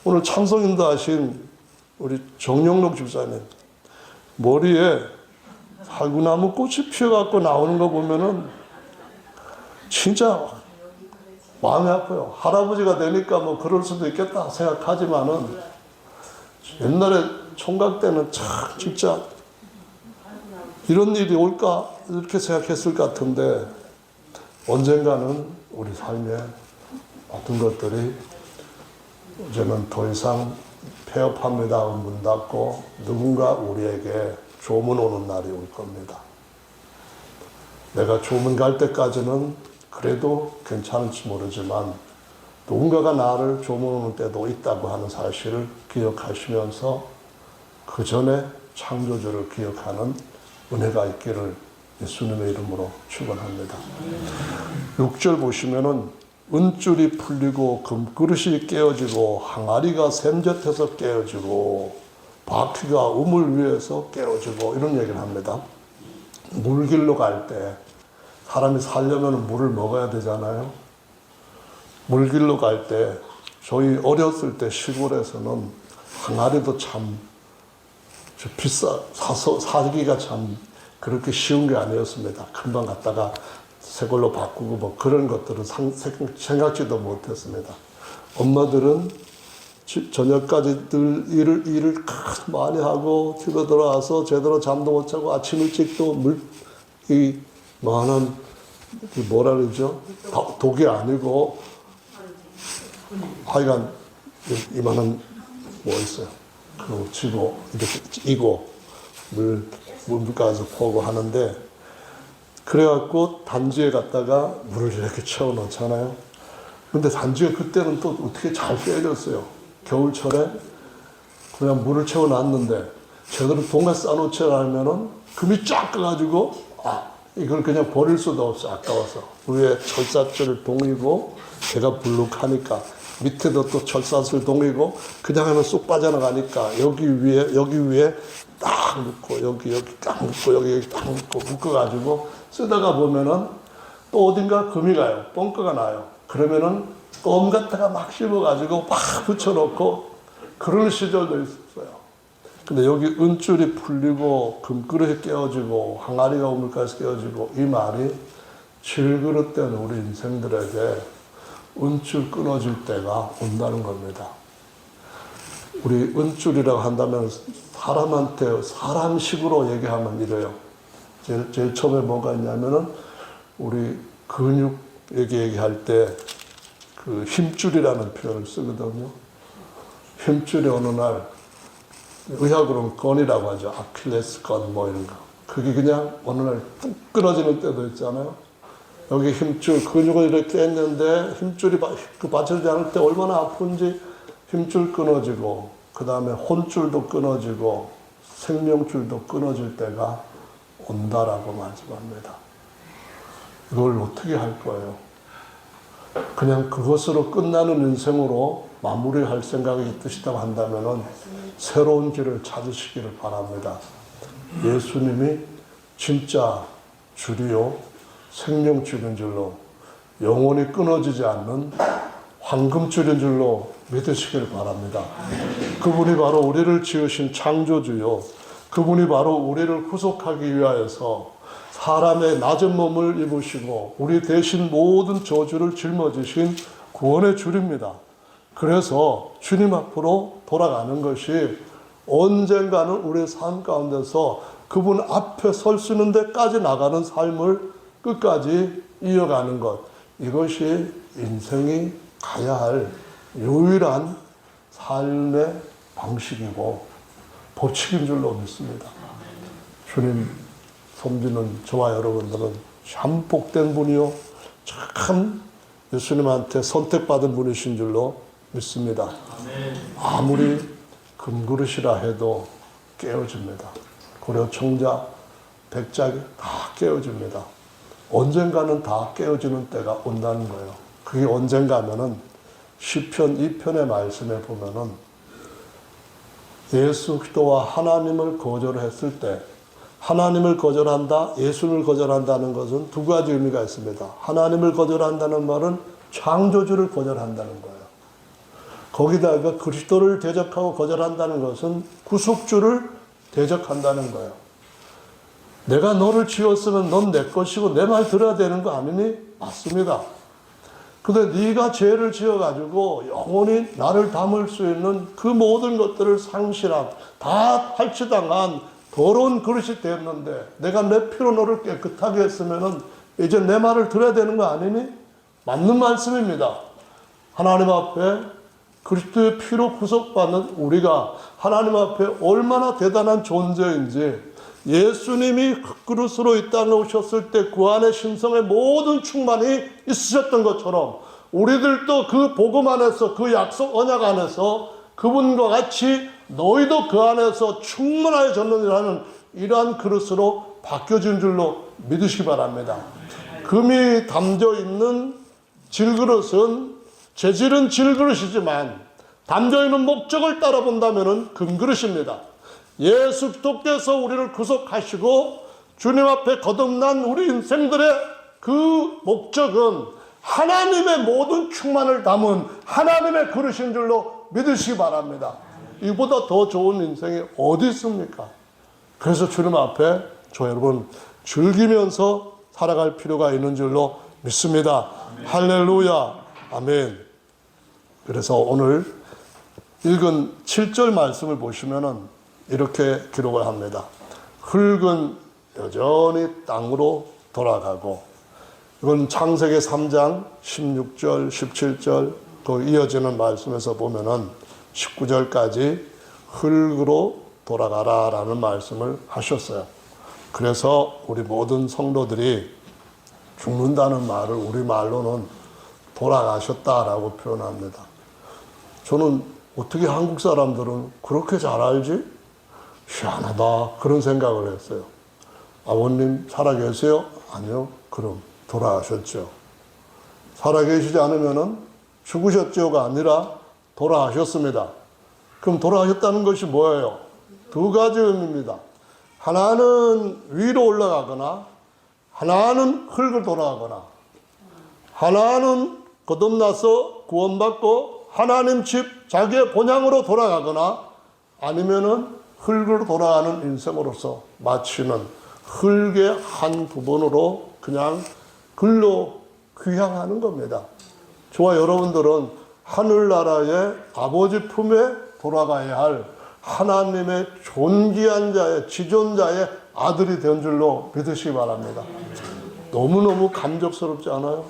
오늘 찬송인도 하신 우리 정영록 집사님 머리에 살구나무 꽃이 피어갖고 나오는 거 보면은 진짜 마음이 아파요. 할아버지가 되니까 뭐 그럴 수도 있겠다 생각하지만은 옛날에 총각 때는 참 진짜 이런 일이 올까 이렇게 생각했을 것 같은데, 언젠가는 우리 삶에 모든 것들이 이제는 더 이상 폐업합니다 문 닫고 누군가 우리에게 조문 오는 날이 올 겁니다. 내가 조문 갈 때까지는 그래도 괜찮을지 모르지만 누군가가 나를 조문 오는 때도 있다고 하는 사실을 기억하시면서 그 전에 창조주를 기억하는 은혜가 있기를 예수님의 이름으로 축원합니다. 6절 보시면은 은줄이 풀리고 금그릇이 깨어지고 항아리가 샘젓해서 깨어지고 바퀴가 우물 위에서 깨어지고 이런 얘기를 합니다. 물길로 갈 때 사람이 살려면 물을 먹어야 되잖아요. 물길로 갈 때 저희 어렸을 때 시골에서는 항아리도 참 사서 사기가 참 그렇게 쉬운 게 아니었습니다. 금방 갔다가 새 걸로 바꾸고 뭐 그런 것들은 생각지도 못했습니다. 엄마들은 저녁까지 늘 일을 많이 하고 집에 들어와서 제대로 잠도 못 자고 아침 일찍 또 뭐하는 뭐라 그러죠? 독이 아니고 하여간 이만한 뭐 있어요. 그거 치고 이렇게 이고 물가에서 포고 하는데, 그래갖고 단지에 갔다가 물을 이렇게 채워 넣잖아요. 근데 단지가 그때는 또 어떻게 잘 깨졌어요. 겨울철에 그냥 물을 채워 놨는데 제대로 동에 싸놓지 않으면은 금이 쫙 꺼가지고 이걸 그냥 버릴 수도 없어. 아까워서. 위에 철사줄 동이고 배가 불룩하니까 밑에도 또 철사줄 동이고 그냥 하면 쏙 빠져나가니까 여기 위에 딱 묶고 여기 딱 묶고 여기 딱 묶고 묶어가지고 쓰다가 보면은 또 어딘가 금이 가요. 뻥커가 나요. 그러면은 껌 갖다가 막 씹어가지고 막 붙여놓고 그런 시절도 있었어요. 근데 여기 은줄이 풀리고 금그릇이 깨어지고 항아리가 우물가에서 깨어지고 이 말이 질그릇된 우리 인생들에게 은줄 끊어질 때가 온다는 겁니다. 우리 은줄이라고 한다면 사람한테 사람식으로 얘기하면 이래요. 제일 처음에 뭐가 있냐면은 우리 근육 얘기할 때 그 힘줄이라는 표현을 쓰거든요. 힘줄이 어느 날 의학으로는 건이라고 하죠. 아킬레스 건 뭐 이런 거. 그게 그냥 어느 날 뚝 끊어지는 때도 있잖아요. 여기 힘줄, 근육을 이렇게 했는데 힘줄이 받쳐주지 않을 때 얼마나 아픈지 힘줄 끊어지고, 그 다음에 혼줄도 끊어지고, 생명줄도 끊어질 때가 온다라고 말씀합니다. 이걸 어떻게 할 거예요? 그냥 그것으로 끝나는 인생으로 마무리할 생각이 있으시다고 한다면은 새로운 길을 찾으시기를 바랍니다. 예수님이 진짜 줄이요, 생명줄인 줄로, 영원히 끊어지지 않는 황금줄인 줄로 믿으시길 바랍니다. 그분이 바로 우리를 지으신 창조주요, 그분이 바로 우리를 구속하기 위하여서 사람의 낮은 몸을 입으시고 우리 대신 모든 저주를 짊어지신 구원의 줄입니다. 그래서 주님 앞으로 돌아가는 것이 언젠가는 우리의 삶 가운데서 그분 앞에 설 수 있는 데까지 나가는 삶을 끝까지 이어가는 것, 이것이 인생이 가야 할 유일한 삶의 방식이고 법칙인 줄로 믿습니다. 주님 섬기는 저와 여러분들은 참 복된 분이요, 참 예수님한테 선택받은 분이신 줄로 믿습니다. 아무리 금그릇이라 해도 깨어집니다. 고려 청자, 백작이 다 깨어집니다. 언젠가는 다 깨어지는 때가 온다는 거예요. 그게 언젠가 하면은 시편 2편의 말씀에 보면은 예수 그리스도와 하나님을 거절했을 때, 하나님을 거절한다, 예수를 거절한다는 것은 두 가지 의미가 있습니다. 하나님을 거절한다는 말은 창조주를 거절한다는 거예요. 거기다가 그리스도를 대적하고 거절한다는 것은 구속주를 대적한다는 거예요. 내가 너를 지었으면 넌 내 것이고 내 말 들어야 되는 거 아니니? 맞습니다. 근데 네가 죄를 지어가지고 영원히 나를 담을 수 있는 그 모든 것들을 상실한, 다 탈취당한 더러운 그릇이 되었는데 내가 내 피로 너를 깨끗하게 했으면은 이제 내 말을 들어야 되는 거 아니니? 맞는 말씀입니다. 하나님 앞에 그리스도의 피로 구속받는 우리가 하나님 앞에 얼마나 대단한 존재인지, 예수님이 흙그릇으로 이 땅에 오셨을 때 그 안에 신성의 모든 충만이 있으셨던 것처럼 우리들도 그 복음 안에서, 그 약속 언약 안에서 그분과 같이 너희도 그 안에서 충만해졌느니라는 이러한 그릇으로 바뀌어진 줄로 믿으시기 바랍니다. 금이 담겨 있는 질그릇은 재질은 질그릇이지만 담겨 있는 목적을 따라 본다면 금그릇입니다. 예수 그리스도께서 우리를 구속하시고 주님 앞에 거듭난 우리 인생들의 그 목적은 하나님의 모든 충만을 담은 하나님의 그릇인 줄로 믿으시기 바랍니다. 이보다 더 좋은 인생이 어디 있습니까? 그래서 주님 앞에 저 여러분 즐기면서 살아갈 필요가 있는 줄로 믿습니다. 할렐루야. 아멘. 그래서 오늘 읽은 7절 말씀을 보시면은 이렇게 기록을 합니다. 흙은 여전히 땅으로 돌아가고, 이건 창세기 3장 16절, 17절 또 이어지는 말씀에서 보면은 19절까지 흙으로 돌아가라 라는 말씀을 하셨어요. 그래서 우리 모든 성도들이 죽는다는 말을 우리말로는 돌아가셨다라고 표현합니다. 저는 어떻게 한국 사람들은 그렇게 잘 알지? 희한하다 그런 생각을 했어요. 아버님 살아계세요? 아니요. 그럼 돌아가셨죠. 살아계시지 않으면은 죽으셨죠가 아니라 돌아가셨습니다. 그럼 돌아가셨다는 것이 뭐예요? 두 가지 의미입니다. 하나는 위로 올라가거나, 하나는 흙을 돌아가거나, 하나는 거듭나서 구원받고 하나님 집 자기의 본향으로 돌아가거나, 아니면은 흙으로 돌아가는 인생으로서 마치는 흙의 한 부분으로 그냥 글로 귀향하는 겁니다. 저와 여러분들은 하늘나라의 아버지 품에 돌아가야 할 하나님의 존귀한 자의, 지존자의 아들이 된 줄로 믿으시기 바랍니다. 너무너무 감격스럽지 않아요?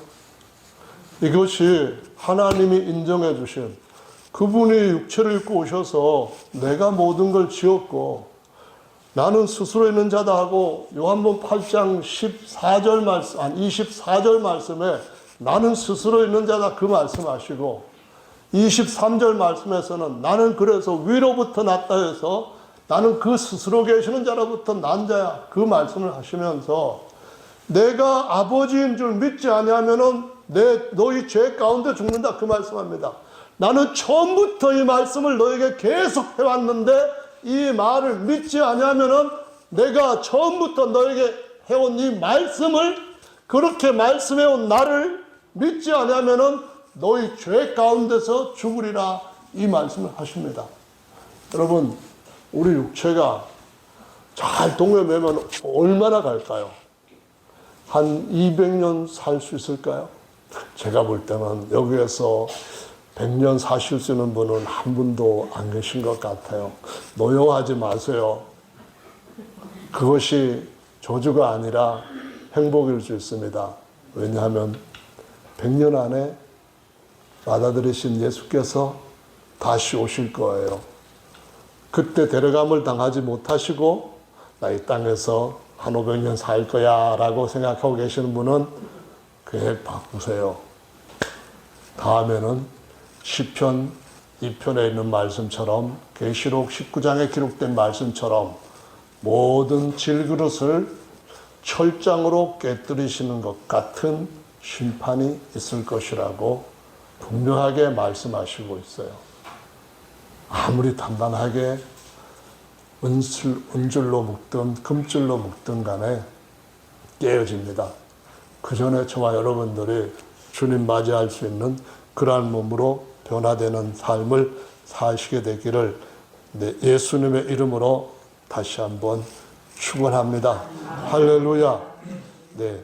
이것이 하나님이 인정해 주신, 그분이 육체를 입고 오셔서 내가 모든 걸 지었고 나는 스스로 있는 자다 하고 요한복음 8장 14절 말씀, 24절 말씀에 나는 스스로 있는 자다 그 말씀하시고, 23절 말씀에서는 나는 그래서 위로부터 났다 해서 나는 그 스스로 계시는 자로부터 난 자야 그 말씀을 하시면서, 내가 아버지인 줄 믿지 아니하면은 너희 죄 가운데 죽는다 그 말씀합니다. 나는 처음부터 이 말씀을 너에게 계속 해왔는데 이 말을 믿지 아니하면은 내가 처음부터 너에게 해온 이 말씀을, 그렇게 말씀해온 나를 믿지 아니하면은 너희 죄 가운데서 죽으리라 이 말씀을 하십니다. 여러분, 우리 육체가 잘 동여매면 얼마나 갈까요? 한 200년 살 수 있을까요? 제가 볼 때는 여기에서 100년 사실 수 있는 분은 한 분도 안 계신 것 같아요. 노여워하지 마세요. 그것이 저주가 아니라 행복일 수 있습니다. 왜냐하면 100년 안에 받아들이신 예수께서 다시 오실 거예요. 그때 데려감을 당하지 못하시고 나 이 땅에서 한 500년 살 거야 라고 생각하고 계시는 분은 계획 바꾸세요. 다음에는 시편 2편에 있는 말씀처럼, 계시록 19장에 기록된 말씀처럼 모든 질그릇을 철장으로 깨뜨리시는 것 같은 심판이 있을 것이라고 분명하게 말씀하시고 있어요. 아무리 단단하게 은줄로 묶든 금줄로 묶든 간에 깨어집니다. 그 전에 저와 여러분들이 주님 맞이할 수 있는 그러한 몸으로 변화되는 삶을 사시게 되기를 예수님의 이름으로 다시 한번 축원합니다. 할렐루야. 네,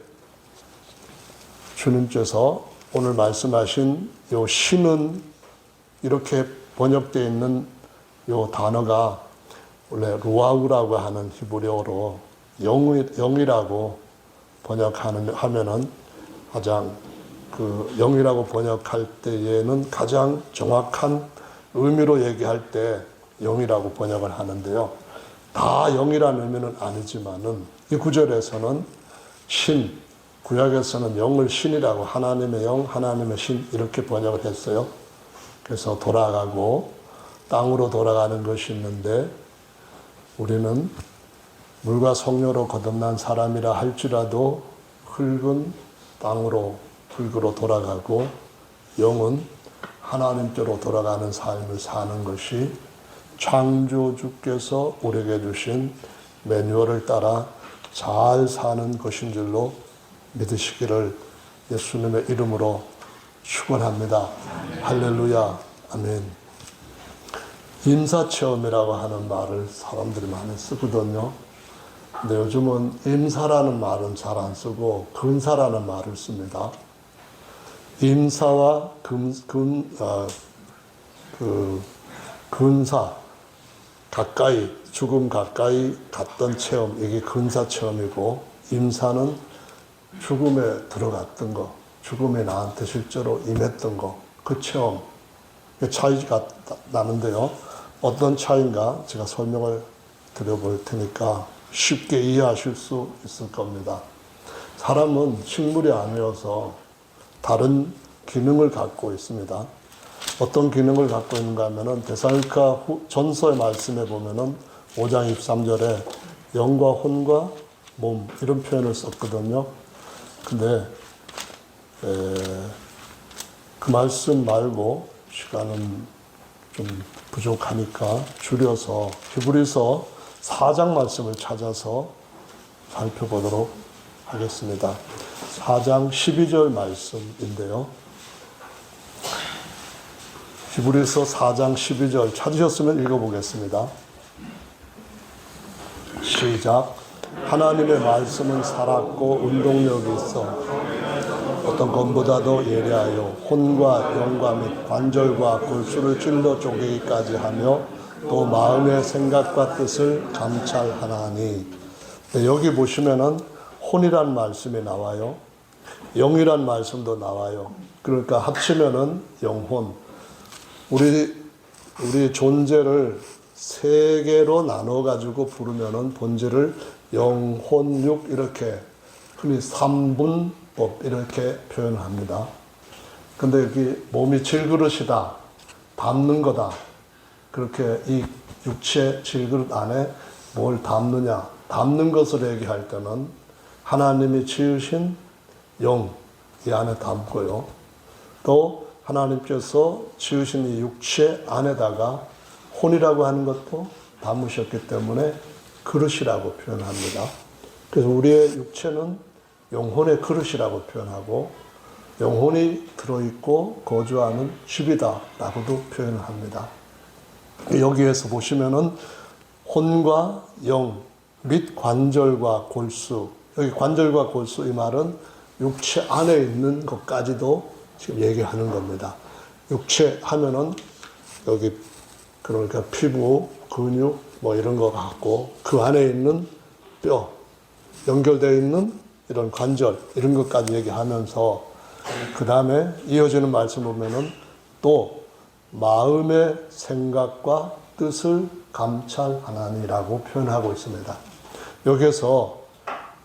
주님께서 오늘 말씀하신 요 신은 이렇게 번역되어 있는 요 단어가 원래 루아우라고 하는 히브리어로 영이라고 번역하면은 가장 그 영이라고 번역할 때에는 가장 정확한 의미로 얘기할 때 영이라고 번역을 하는데요. 다 영이라는 의미는 아니지만은 이 구절에서는 신, 구약에서는 영을 신이라고 하나님의 영, 하나님의 신 이렇게 번역을 했어요. 그래서 돌아가고 땅으로 돌아가는 것이 있는데 우리는 물과 성녀로 거듭난 사람이라 할지라도 흙은 땅으로 흙으로 돌아가고 영은 하나님께로 돌아가는 삶을 사는 것이 창조주께서 우리에게 주신 매뉴얼을 따라 잘 사는 것인 줄로 믿으시기를 예수님의 이름으로 축원합니다. 할렐루야. 아멘. 임사체험이라고 하는 말을 사람들이 많이 쓰거든요. 근데 요즘은 임사라는 말은 잘 안 쓰고 근사라는 말을 씁니다. 임사와 근사, 가까이, 죽음 가까이 갔던 체험, 이게 근사 체험이고, 임사는 죽음에 들어갔던 거, 죽음에 나한테 실제로 임했던 거, 그 체험, 차이가 나는데요. 어떤 차이인가 제가 설명을 드려볼 테니까 쉽게 이해하실 수 있을 겁니다. 사람은 식물이 아니어서 다른 기능을 갖고 있습니다. 어떤 기능을 갖고 있는가 하면은 데살로니가 전서의 말씀에 보면은 5장 23절에 영과 혼과 몸 이런 표현을 썼거든요. 근데 그 말씀 말고 시간은 좀 부족하니까 줄여서 히브리서 4장 말씀을 찾아서 살펴보도록 하겠습니다. 4장 12절 말씀인데요. 히브리서 4장 12절 찾으셨으면 읽어보겠습니다. 시작. 하나님의 말씀은 살았고 운동력이 있어 어떤 것보다도 예리하여 혼과 영과 및 관절과 골수를 찔러 쪼개기까지 하며 또 마음의 생각과 뜻을 감찰하나니. 여기 보시면은 혼이란 말씀이 나와요. 영이란 말씀도 나와요. 그러니까 합치면은 영혼. 우리 존재를 세 개로 나눠 가지고 부르면은 본질을 영혼 육 이렇게 흔히 삼분법 이렇게 표현합니다. 근데 여기 몸이 질그릇이다, 담는 거다. 그렇게 이 육체 질그릇 안에 뭘 담느냐, 담는 것을 얘기할 때는 하나님이 지으신 영 이 안에 담고요. 또 하나님께서 지으신 이 육체 안에다가 혼이라고 하는 것도 담으셨기 때문에 그릇이라고 표현합니다. 그래서 우리의 육체는 영혼의 그릇이라고 표현하고 영혼이 들어있고 거주하는 집이다라고도 표현을 합니다. 여기에서 보시면은 혼과 영 및 관절과 골수, 여기 관절과 골수 이 말은 육체 안에 있는 것까지도 지금 얘기하는 겁니다. 육체 하면은 여기 그러니까 피부, 근육 뭐 이런 거 같고 그 안에 있는 뼈, 연결되어 있는 이런 관절 이런 것까지 얘기하면서 그 다음에 이어지는 말씀 보면은 또 마음의 생각과 뜻을 감찰하나니라고 표현하고 있습니다. 여기서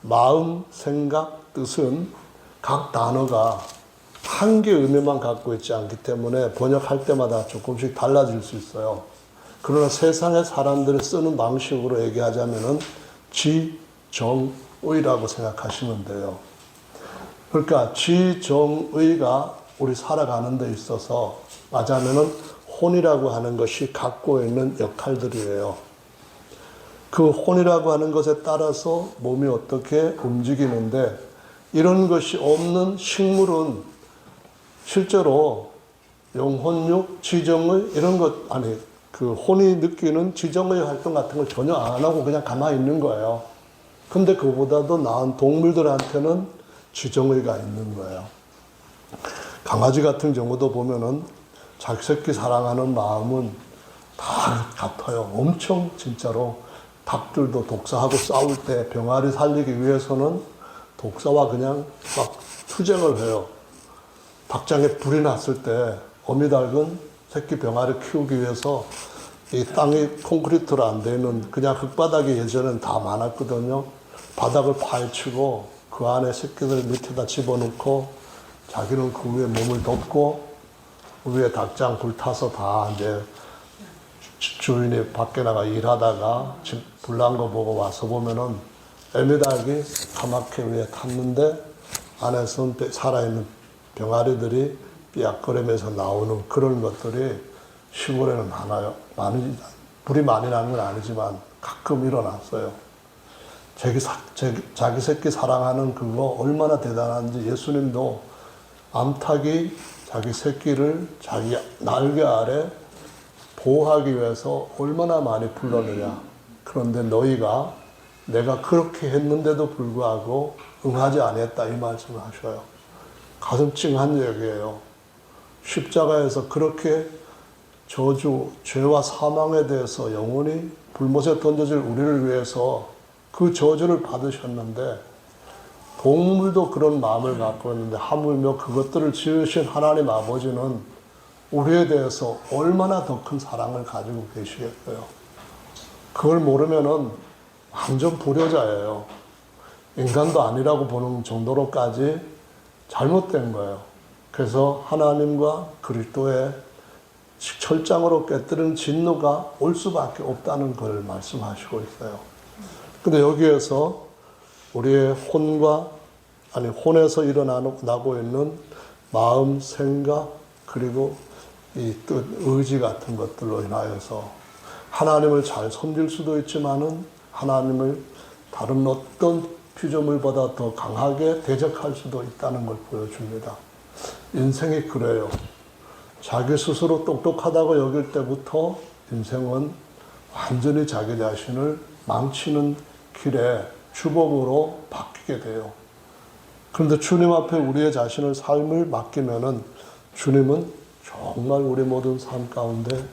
마음, 생각, 뜻은 각 단어가 한 개 의미만 갖고 있지 않기 때문에 번역할 때마다 조금씩 달라질 수 있어요. 그러나 세상의 사람들이 쓰는 방식으로 얘기하자면은 지, 정, 지정의라고 생각하시면 돼요. 그러니까 지정의가 우리 살아가는 데 있어서 말하자면은 혼이라고 하는 것이 갖고 있는 역할들이에요. 그 혼이라고 하는 것에 따라서 몸이 어떻게 움직이는데, 이런 것이 없는 식물은 실제로 영혼육, 지정의 이런 것, 아니 그 혼이 느끼는 지정의 활동 같은 걸 전혀 안 하고 그냥 가만히 있는 거예요. 근데 그보다도 나은 동물들한테는 지정의가 있는 거예요. 강아지 같은 경우도 보면은 자기 새끼 사랑하는 마음은 다 같아요. 엄청 진짜로 닭들도 독사하고 싸울 때 병아리 살리기 위해서는 독사와 그냥 막 투쟁을 해요. 닭장에 불이 났을 때 어미닭은 새끼 병아리 키우기 위해서 이 땅이 콘크리트로 안 돼 있는 그냥 흙바닥이 예전엔 다 많았거든요. 바닥을 파헤치고 그 안에 새끼들 밑에다 집어넣고 자기는 그 위에 몸을 덮고 위에 닭장 불타서 다 이제 주인이 밖에 나가 일하다가 불난 거 보고 와서 보면은 애미닭이 까맣게 위에 탔는데 안에서는 살아있는 병아리들이 삐약거리면서 나오는 그런 것들이 시골에는 많아요. 불이 많이 나는 건 아니지만 가끔 일어났어요. 자기 새끼 사랑하는 그거 얼마나 대단한지 예수님도 암탉이 자기 새끼를 자기 날개 아래 보호하기 위해서 얼마나 많이 불렀느냐. 그런데 너희가 내가 그렇게 했는데도 불구하고 응하지 않았다, 이 말씀을 하셔요. 가슴 찡한 얘기예요. 십자가에서 그렇게 저주, 죄와 사망에 대해서 영원히 불못에 던져질 우리를 위해서 그 저주를 받으셨는데, 동물도 그런 마음을 갖고 있는데 하물며 그것들을 지으신 하나님 아버지는 우리에 대해서 얼마나 더 큰 사랑을 가지고 계시겠어요. 그걸 모르면은 완전 불효자예요. 인간도 아니라고 보는 정도로까지 잘못된 거예요. 그래서 하나님과 그리스도의 철장으로 깨뜨린 진노가 올 수밖에 없다는 걸 말씀하시고 있어요. 근데 여기에서 우리의 혼에서 일어나고 있는 마음, 생각, 그리고 이 뜻, 의지 같은 것들로 인하여서 하나님을 잘 섬길 수도 있지만은 하나님을 다른 어떤 피조물보다 더 강하게 대적할 수도 있다는 걸 보여줍니다. 인생이 그래요. 자기 스스로 똑똑하다고 여길 때부터 인생은 완전히 자기 자신을 망치는 길에 주범으로 바뀌게 돼요. 그런데 주님 앞에 우리의 자신을 삶을 맡기면은 주님은 정말 우리 모든 삶 가운데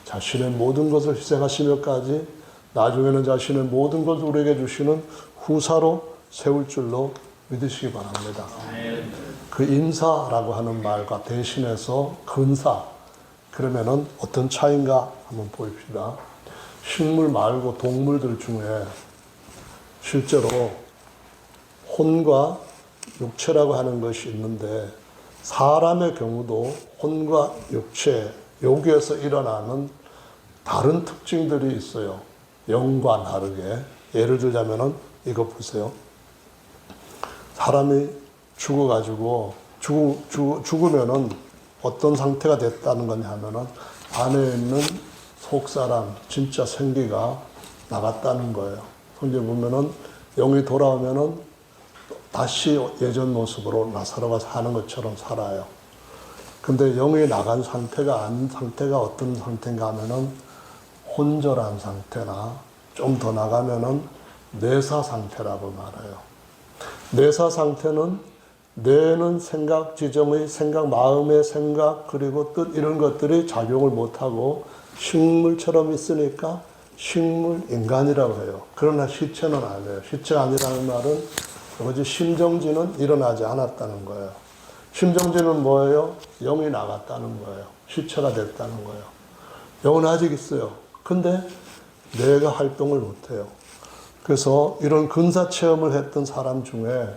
자신의 모든 것을 희생하시며까지 나중에는 자신의 모든 것을 우리에게 주시는 후사로 세울 줄로 믿으시기 바랍니다. 그 인사라고 하는 말과 대신해서 근사, 그러면은 어떤 차이인가 한번 보입시다. 식물 말고 동물들 중에 실제로 혼과 육체라고 하는 것이 있는데, 사람의 경우도 혼과 육체, 여기에서 일어나는 다른 특징들이 있어요. 영과 다르게. 예를 들자면은 이거 보세요. 사람이 죽어가지고 죽으면은 어떤 상태가 됐다는 거냐 하면은 안에 있는 속사람, 진짜 생기가 나갔다는 거예요. 성경에 보면은 영이 돌아오면은 다시 예전 모습으로 나사로가 사는 것처럼 살아요. 근데 영이 나간 상태가 아닌 상태가 어떤 상태인가 하면은 혼절한 상태나 좀 더 나가면은 뇌사 상태라고 말해요. 뇌사 상태는 뇌는 생각, 지정의 생각, 마음의 생각, 그리고 뜻 이런 것들이 작용을 못하고 식물처럼 있으니까 식물 인간이라고 해요. 그러나 시체는 아니에요. 시체가 아니라는 말은 오직 심정지는 일어나지 않았다는 거예요. 심정지는 뭐예요? 영이 나갔다는 거예요. 시체가 됐다는 거예요. 영은 아직 있어요. 근데 뇌가 활동을 못해요. 그래서 이런 근사 체험을 했던 사람 중에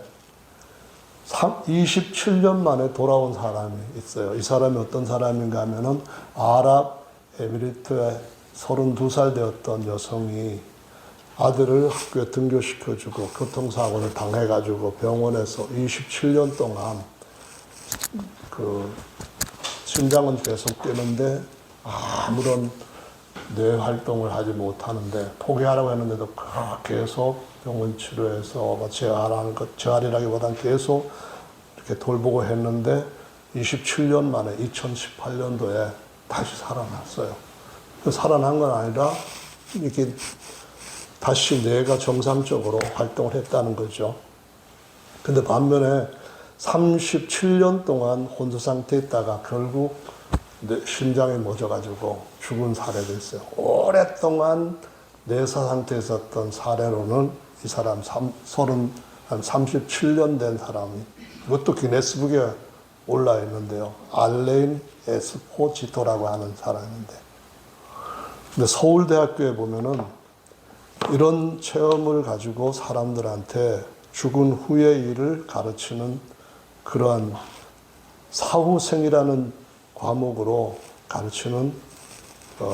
27년 만에 돌아온 사람이 있어요. 이 사람이 어떤 사람인가 하면은 아랍에미리트의 32살 되었던 여성이 아들을 학교에 등교시켜주고 교통사고를 당해가지고 병원에서 27년 동안 그 심장은 계속 뛰는데 아무런 뇌 활동을 하지 못하는데 포기하라고 했는데도 계속 병원 치료해서 재활이라기보다는 계속 이렇게 돌보고 했는데 27년 만에 2018년도에 다시 살아났어요. 살아난 건 아니라 이렇게 다시 뇌가 정상적으로 활동을 했다는 거죠. 근데 반면에 37년 동안 혼수 상태에 있다가 결국 심장이 멎어가지고 죽은 사례도 있어요. 오랫동안 내사 상태에 있었던 사례로는 이 사람 한 37년 된 사람이, 이것도 기네스북에 올라 있는데요. 알레인 에스포지토라고 하는 사람인데, 근데 서울대학교에 보면은 이런 체험을 가지고 사람들한테 죽은 후의 일을 가르치는 그러한 사후생이라는 과목으로 가르치는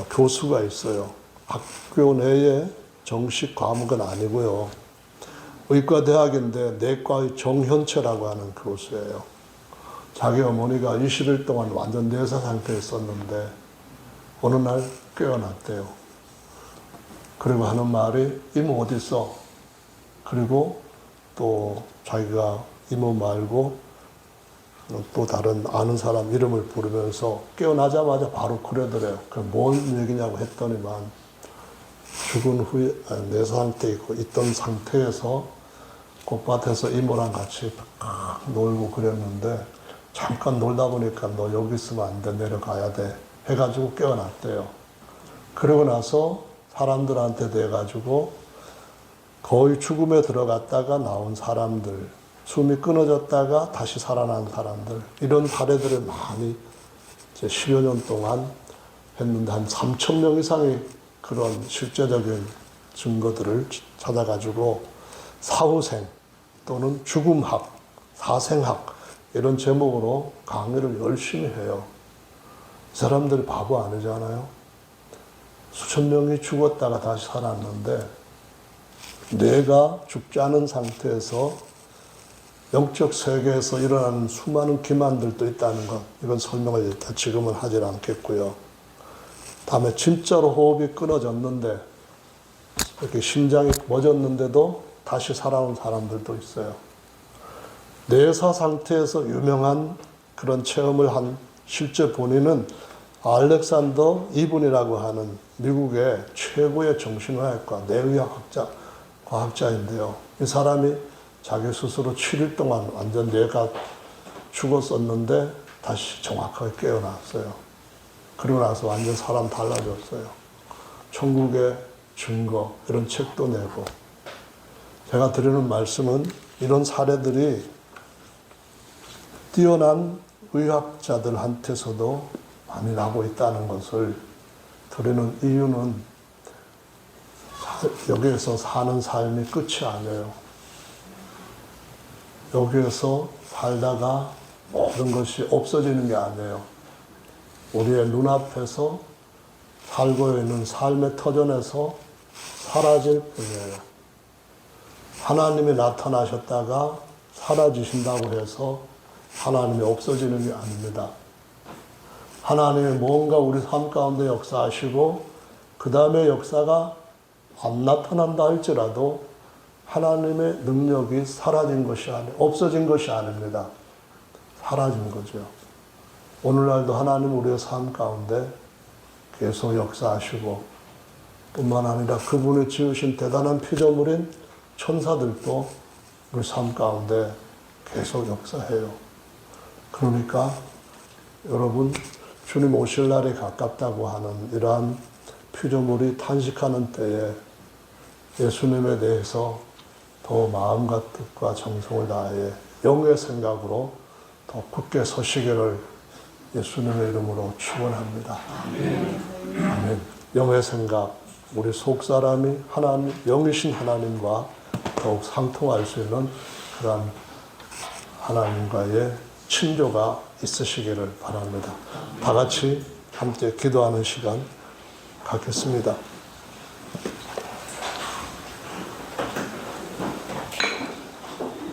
교수가 있어요. 학교 내에 정식 과목은 아니고요. 의과대학인데 내과의 정현채라고 하는 교수예요. 자기 어머니가 20일 동안 완전 내사 상태에 있었는데 어느 날 깨어났대요. 그리고 하는 말이 이모 어디 있어? 그리고 또 자기가 이모 말고 또 다른 아는 사람 이름을 부르면서 깨어나자마자 바로 그러더래요. 뭔 얘기냐고 했더니만 죽은 후에 내사 상태에 있던 상태에서 꽃밭에서 이모랑 같이 놀고 그랬는데 잠깐 놀다 보니까 너 여기 있으면 안 돼, 내려가야 돼 해가지고 깨어났대요. 그러고 나서 사람들한테 돼가지고 거의 죽음에 들어갔다가 나온 사람들, 숨이 끊어졌다가 다시 살아난 사람들, 이런 사례들을 많이 이제 10여 년 동안 했는데 한 3,000명 이상의 그런 실제적인 증거들을 찾아가지고 사후생 또는 죽음학, 사생학 이런 제목으로 강의를 열심히 해요. 이 사람들이 바보 아니잖아요. 수천 명이 죽었다가 다시 살았는데 뇌가 죽지 않은 상태에서 영적 세계에서 일어나는 수많은 기만들도 있다는 것, 이건 설명을 일단 지금은 하질 않겠고요. 다음에 진짜로 호흡이 끊어졌는데 이렇게 심장이 멎었는데도 다시 살아온 사람들도 있어요. 내사 상태에서 유명한 그런 체험을 한 실제 본인은 알렉산더 이분이라고 하는 미국의 최고의 정신의학과 뇌의학 과학자인데요. 이 사람이 자기 스스로 7일 동안 완전 뇌가 죽었었는데 다시 정확하게 깨어났어요. 그리고 나서 완전 사람 달라졌어요. 천국의 증거 이런 책도 내고. 제가 드리는 말씀은 이런 사례들이 뛰어난 의학자들한테서도 많이 나고 있다는 것을 드리는 이유는 여기에서 사는 삶이 끝이 아니에요. 여기에서 살다가 모든 것이 없어지는 게 아니에요. 우리의 눈앞에서 살고 있는 삶의 터전에서 사라질 뿐이에요. 하나님이 나타나셨다가 사라지신다고 해서 하나님이 없어지는 게 아닙니다. 하나님이 뭔가 우리 삶 가운데 역사하시고 그 다음에 역사가 안 나타난다 할지라도 하나님의 능력이 사라진 것이 없어진 것이 아닙니다. 사라진 거죠. 오늘날도 하나님 우리의 삶 가운데 계속 역사하시고 뿐만 아니라 그분이 지으신 대단한 피조물인 천사들도 우리 삶 가운데 계속 역사해요. 그러니까 여러분 주님 오실 날이 가깝다고 하는 이러한 피조물이 탄식하는 때에 예수님에 대해서 더 마음과 뜻과 정성을 다해 영의 생각으로 더 굳게 서시기를 예수님의 이름으로 축원합니다. 아멘. 영의 생각, 우리 속사람이 하나님, 영이신 하나님과 더욱 상통할 수 있는 그러한 하나님과의 친교가 있으시기를 바랍니다. 다 같이 함께 기도하는 시간 갖겠습니다.